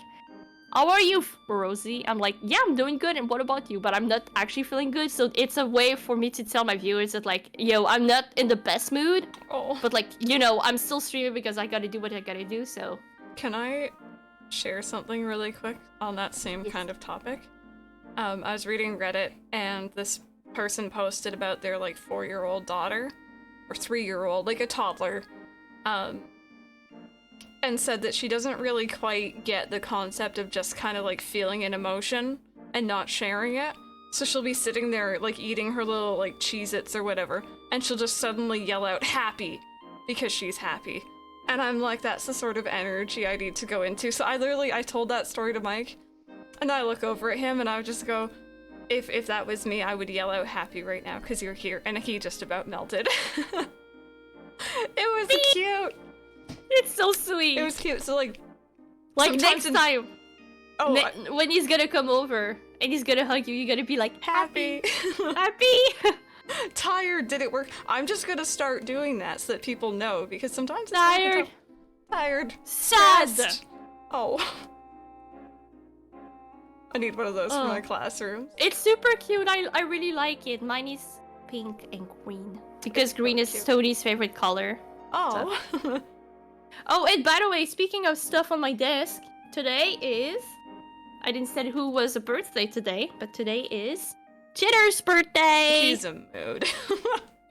how are you, Rosie? I'm like, yeah, I'm doing good, and what about you? But I'm not actually feeling good, so it's a way for me to tell my viewers that, like, yo, I'm not in the best mood. Oh. But, like, you know, I'm still streaming because I gotta do what I gotta do, so. Can I share something really quick on that same kind of topic? I was reading Reddit, and this person posted about their, like, 4-year-old daughter. Or 3-year-old, like a toddler, and said that she doesn't really quite get the concept of just kind of like feeling an emotion and not sharing it. So she'll be sitting there like eating her little like Cheez-Its or whatever, and she'll just suddenly yell out happy because she's happy. And I'm like, that's the sort of energy I need to go into. So I told that story to Mike, and I look over at him and I would just go, if that was me, I would yell out happy right now because you're here. And he just about melted. It was cute. It's so sweet. It was cute. So like next time, when he's gonna come over and he's gonna hug you, you're gonna be like, happy. Happy. Tired. Did it work? I'm just gonna start doing that so that people know, because sometimes it's tired. Tired. Sad. Stressed. Oh. I need one of those for my classroom. It's super cute. I really like it. Mine is pink and green. Because green is Tony's favorite color. Oh. So. Oh, and by the way, speaking of stuff on my desk, today is... I didn't say who was a birthday today, but today is Jitter's birthday! He's a mood.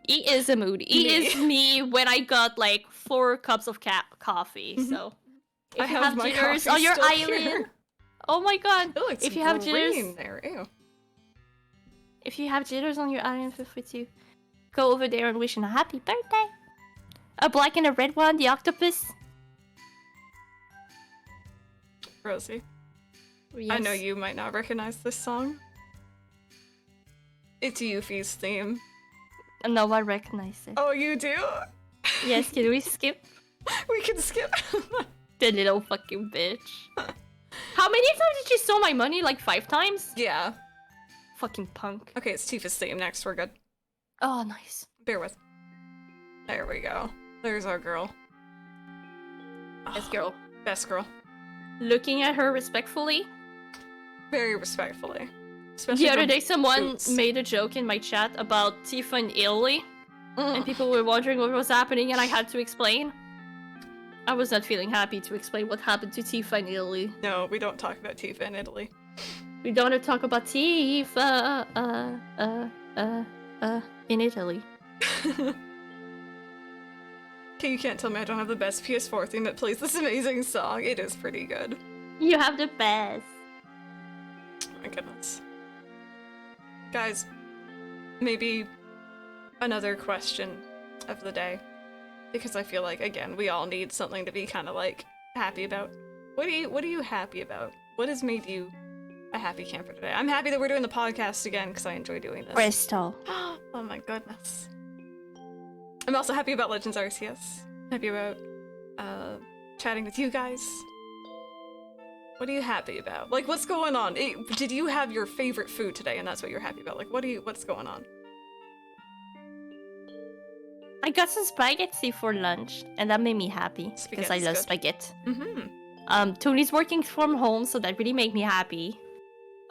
He is a mood. He is me when I got like 4 cups of coffee, so... If you have Jitters on your island... Here. Oh my god! Ooh, if you have jitters there, ew. If you have jitters on your island, feel free to go over there and wish him a happy birthday. A black and a red one, the octopus. Rosie. Yes. I know you might not recognize this song. It's Yuffie's theme. No, I recognize it. Oh, you do? Yes, can we skip? We can skip. The little fucking bitch. How many times did you steal my money? Like 5 times? Yeah. Fucking punk. Okay, it's Tifa's theme next. We're good. Oh, nice. Bear with. There we go. There's our girl. Best girl. Best girl. Looking at her respectfully. Very respectfully. Especially The other for day, someone boots. made a joke in my chat about Tifa and Italy, and people were wondering what was happening, and I had to explain. I was not feeling happy to explain what happened to Tifa in Italy. No, we don't talk about Tifa in Italy. We don't talk about Tifa, in Italy. Okay, you can't tell me I don't have the best PS4 theme that plays this amazing song. It is pretty good. You have the best. My goodness. Guys, maybe another question of the day. Because I feel like, again, we all need something to be kind of like happy about. What are you happy about? What has made you a happy camper today? I'm happy that we're doing the podcast again because I enjoy doing this. Bristol. Oh my goodness. I'm also happy about Legends Arceus. Happy about chatting with you guys. What are you happy about? Like, what's going on? Did you have your favorite food today and that's what you're happy about? Like, what's going on? I got some spaghetti for lunch, and that made me happy because I Spaghetti's love good. spaghetti. Mm-hmm. Tony's working from home, so that really made me happy.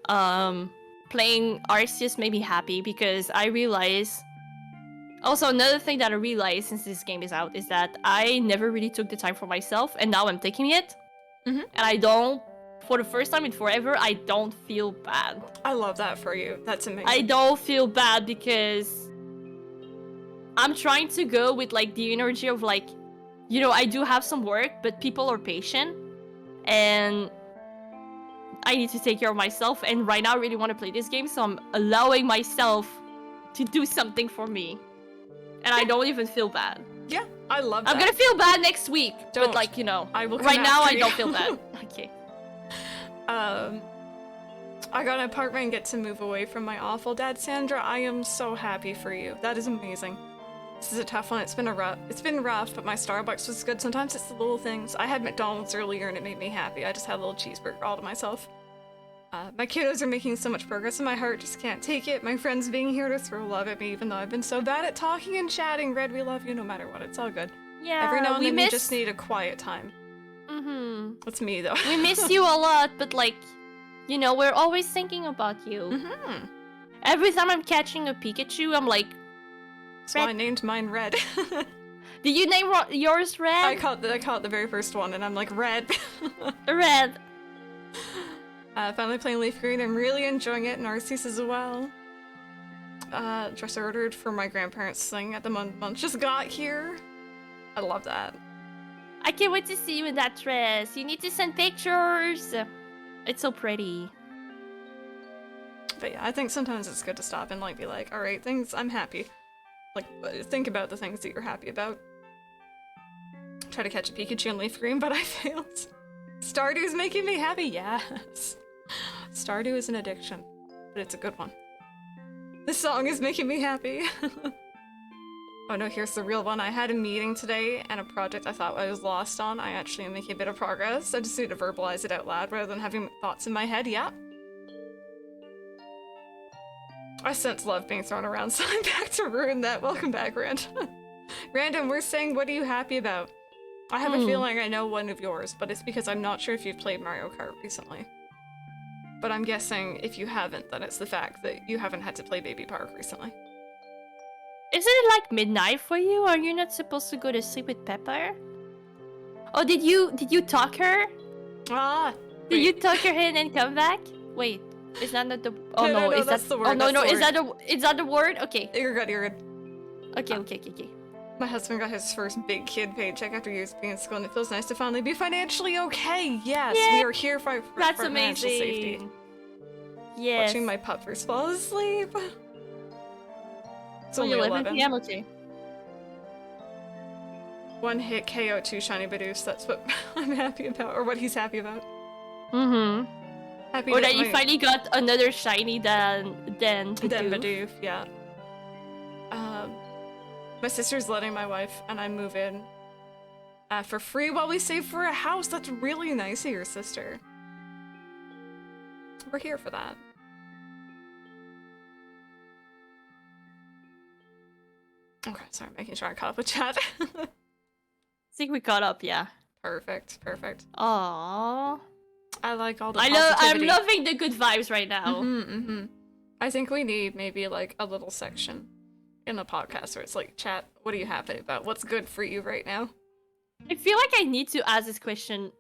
Playing Arceus made me happy because I realized. Also, another thing that I realized since this game is out is that I never really took the time for myself, and now I'm taking it. Mm-hmm. And I don't, for the first time in forever, I don't feel bad. I love that for you. That's amazing. I don't feel bad because I'm trying to go with like the energy of like, you know, I do have some work, but people are patient, and I need to take care of myself. And right now, I really want to play this game, so I'm allowing myself to do something for me, and I don't even feel bad. Yeah, I love that. I'm gonna feel bad next week, Don't. but like, you know, I will come right now after I don't you. feel bad. Okay. I got an apartment and get to move away from my awful dad, Sandra. I am so happy for you. That is amazing. This is a tough one. It's been rough, but my Starbucks was good. Sometimes it's the little things. I had McDonald's earlier and it made me happy. I just had a little cheeseburger all to myself. My kiddos are making so much progress and my heart just can't take it. My friends being here to throw love at me even though I've been so bad at talking and chatting. Red, we love you no matter what. It's all good. Yeah. Every now and then miss... you just need a quiet time. Mm-hmm. That's me though. We miss you a lot, but like, you know, we're always thinking about you. Mm-hmm. Every time I'm catching a Pikachu, I'm like, So I named mine Red. did you name yours Red? I caught the very first one and I'm like, Red. Red. Finally playing Leaf Green. I'm really enjoying it, and Arceus as well. Dress ordered for my grandparents' thing at the month just got here. I love that. I can't wait to see you in that dress. You need to send pictures. It's so pretty. But yeah, I think sometimes it's good to stop and like be like, all right, I'm happy. Like, think about the things that you're happy about. Try to catch a Pikachu in Leaf Green, but I failed. Stardew's making me happy, yes. Stardew is an addiction, but it's a good one. This song is making me happy. Oh no, here's the real one. I had a meeting today and a project I thought I was lost on. I actually am making a bit of progress. I just need to verbalize it out loud rather than having thoughts in my head. Yeah. I sense love being thrown around, so I'm back to ruin that. Welcome back, Random. Random, we're saying, what are you happy about? I have a feeling I know one of yours, but it's because I'm not sure if you've played Mario Kart recently. But I'm guessing if you haven't, then it's the fact that you haven't had to play Baby Park recently. Isn't it like midnight for you? Are you not supposed to go to sleep with Pepper? Oh, did you talk her? Ah! Did you talk her in and come back? Wait, is that not the? Oh No, is that's that the word, Oh no, that's no, the is that the word? Okay. You're good, you're good. Okay. My husband got his first big kid paycheck after years of being in school, and it feels nice to finally be financially okay. Yes, Yay! We are here for That's financial amazing. safety. Yes. Watching my puppers fall asleep. It's Oh, only you 11. 11 p.m. Okay. One hit KO 2 Shiny Bidoof, that's what I'm happy about, or what he's happy about. Mm-hmm. Happy Or that that you finally got another shiny than Bidoof. Bidoof, yeah. My sister's letting my wife and I move in for free while we save for a house. That's really nice of your sister. We're here for that. Okay, sorry, making sure I caught up with chat. I think we caught up, yeah. Perfect. Aww. I like all the positivity. I'm loving the good vibes right now. I think we need maybe like a little section in the podcast where it's like, chat, what are you happy about? What's good for you right now? I feel like I need to ask this question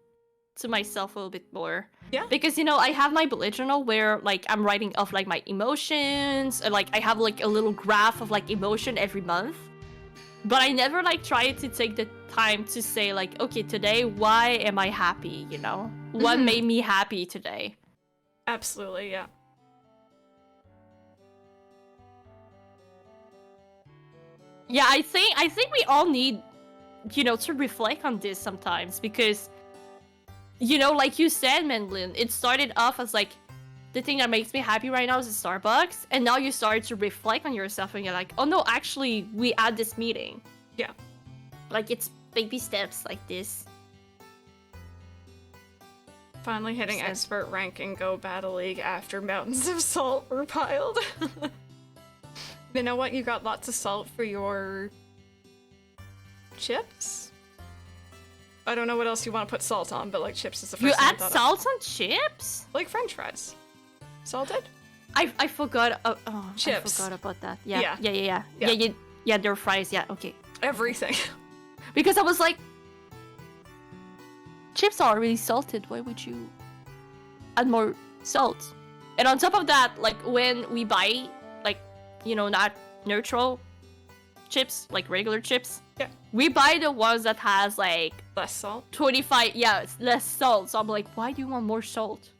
to myself a little bit more. Yeah. Because, you know, I have my bullet journal where, like, I'm writing off, like, my emotions. And, like, I have, like, a little graph of, like, emotion every month. But I never, like, try to take the time to say, like, okay, today, why am I happy, you know? What made me happy today? Absolutely, yeah. Yeah, I think we all need, you know, to reflect on this sometimes because, you know, like you said, Mendlin, it started off as like the thing that makes me happy right now is a Starbucks, and now you start to reflect on yourself and you're like, oh no, actually, we had this meeting. Yeah. Like it's baby steps like this. Finally hitting expert rank in Go Battle League after mountains of salt were piled. You know what? You got lots of salt for your chips? I don't know what else you want to put salt on, but like chips is the first You thing I add thought salt on chips? Like French fries. Salted? I forgot. Oh, chips. I forgot about that. Yeah. Yeah, they're fries. Yeah, okay. Everything. Because I was like, chips are really salted. Why would you add more salt? And on top of that, like when we buy, like, you know, not neutral chips, like regular chips. Yeah. We buy the ones that has like Less salt? 25, yeah, it's less salt. So I'm like, why do you want more salt?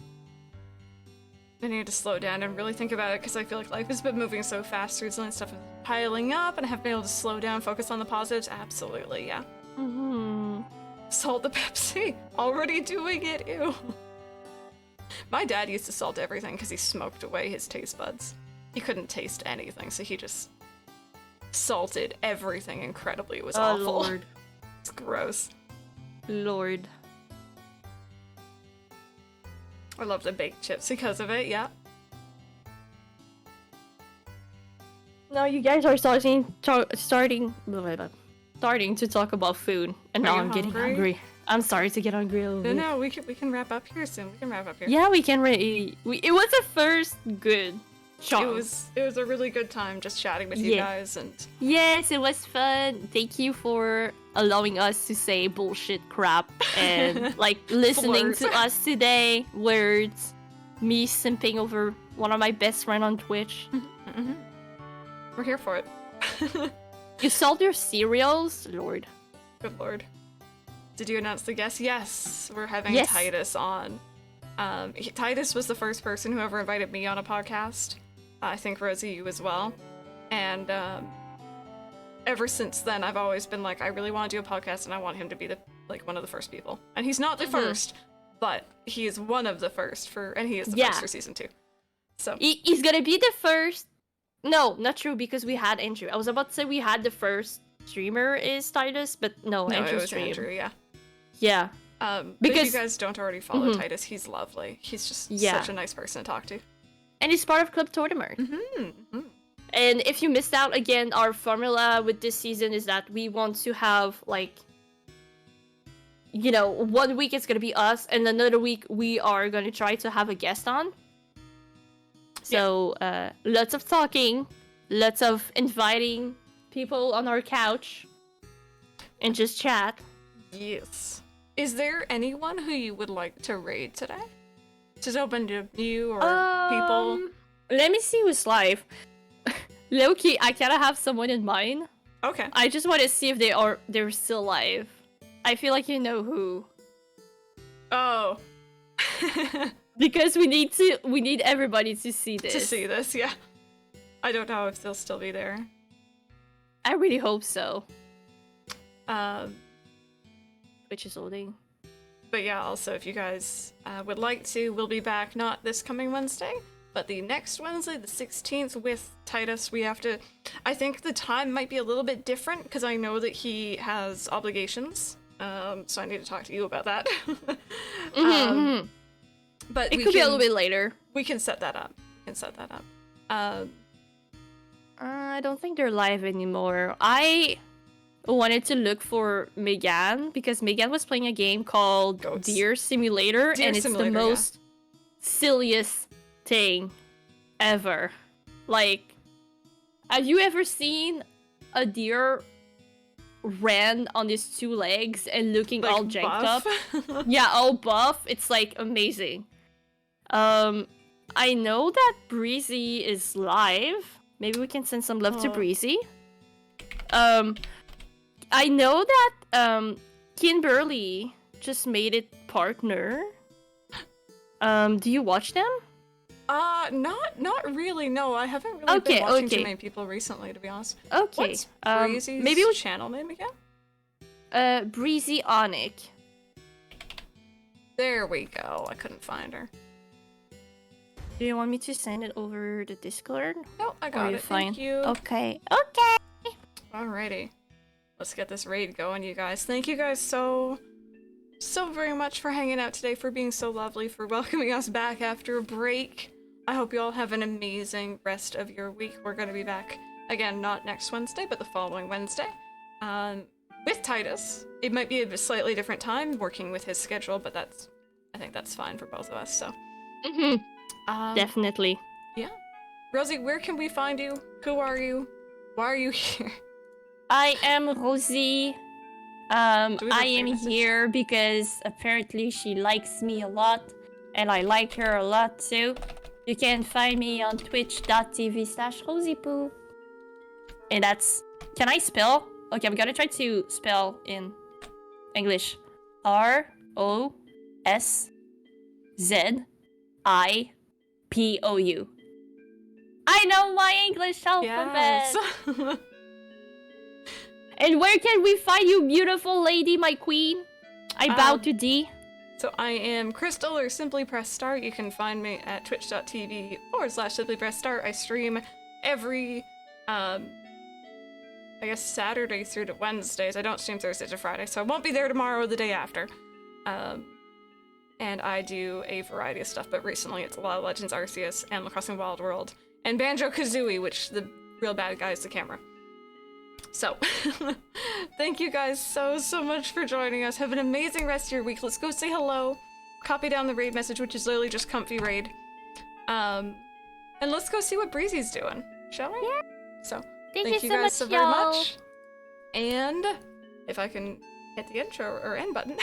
I need to slow down and really think about it because I feel like life has been moving so fast recently and stuff is piling up and I haven't been able to slow down, focus on the positives. Absolutely, yeah. Salt the Pepsi. Already doing it, ew. My dad used to salt everything because he smoked away his taste buds. He couldn't taste anything, so he just salted everything incredibly. It was awful. Lord. It's gross. Lord. I love the baked chips because of it, yeah. Now you guys are starting to talk about food, and now I'm getting hungry. I'm sorry to get hungry a little bit. No, we can wrap up here soon. Yeah, we can. It was a first good chunk. It was a really good time just chatting with you guys and. Yes, it was fun. Thank you for allowing us to say bullshit crap and like listening to us today. Words, me simping over one of my best friend on Twitch. We're here for it. You sold your cereals, Lord. Good Lord. Did you announce the guest? Yes, we're having Titus on. Titus was the first person who ever invited me on a podcast. I think Rosie, you as well. And ever since then, I've always been like, I really want to do a podcast, and I want him to be one of the first people. And he's not the first, but he is one of the first and he is the first for season 2. So he's gonna be the first. No, not true, because we had Andrew. I was about to say we had the first streamer is Titus, but no, Andrew it was Andrew, yeah. Yeah. Because if you guys don't already follow Titus, he's lovely. He's just such a nice person to talk to. And he's part of Club Tortimer. And if you missed out, again, our formula with this season is that we want to have, like, you know, 1 week it's gonna be us, and another week we are gonna try to have a guest on. So, lots of talking, lots of inviting people on our couch, and just chat. Yes. Is there anyone who you would like to raid today? Just open to you or people? Let me see who's live. Low-key, I kinda have someone in mind. Okay. I just want to see if they're still live. I feel like you know who. Oh. Because we need everybody to see this. To see this, yeah. I don't know if they'll still be there. I really hope so. Um, Which is loading. But yeah, also if you guys would like to, we'll be back not this coming Wednesday, but the next Wednesday, the 16th, with Titus. We have to. I think the time might be a little bit different because I know that he has obligations. So I need to talk to you about that. But it could be a little bit later. We can set that up. I don't think they're live anymore. I wanted to look for Megan because Megan was playing a game called Goats. Deer Simulator, and it's the most silliest thing ever. Like, have you ever seen a deer ran on his two legs and looking like all janked buff? up? Yeah, all buff. It's like amazing. I know that Breezy is live. Maybe we can send some love to Breezy. I know that Kimberly just made it partner. Do you watch them? Not really. No, I haven't really been watching too many people recently, to be honest. Okay. What's Breezy's channel name again? Breezy Onic. There we go. I couldn't find her. Do you want me to send it over the Discord? No, I got it. Fine? Thank you. Okay. Alrighty. Let's get this raid going, you guys. Thank you guys so very much for hanging out today, for being so lovely, for welcoming us back after a break. I hope you all have an amazing rest of your week. We're going to be back again, not next Wednesday, but the following Wednesday, with Titus. It might be a slightly different time, working with his schedule, but I think that's fine for both of us. So, definitely. Yeah, Rosie, where can we find you? Who are you? Why are you here? I am Rosie. I am here because apparently she likes me a lot, and I like her a lot too. You can find me on twitch.tv/Roszipou. And that's... Can I spell? Okay, I'm gonna try to spell in English. Roszipou. I know my English alphabet! Yes. And where can we find you, beautiful lady, my queen? I bow to thee. So I am Crystal or SimplyPressStart. You can find me at twitch.tv/SimplyPressStart. I stream every, I guess Saturday through to Wednesdays. I don't stream Thursday to Friday, so I won't be there tomorrow or the day after. And I do a variety of stuff, but recently it's a lot of Legends Arceus, Animal Crossing Wild World, and Banjo-Kazooie, which the real bad guy is the camera. So, thank you guys so much for joining us. Have an amazing rest of your week. Let's go say hello. Copy down the raid message, which is literally just comfy raid. And let's go see what Breezy's doing, shall we? Yeah. So, thank you guys so very much. And if I can hit the intro or end button,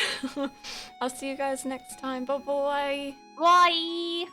I'll see you guys next time. Bye-bye. Bye.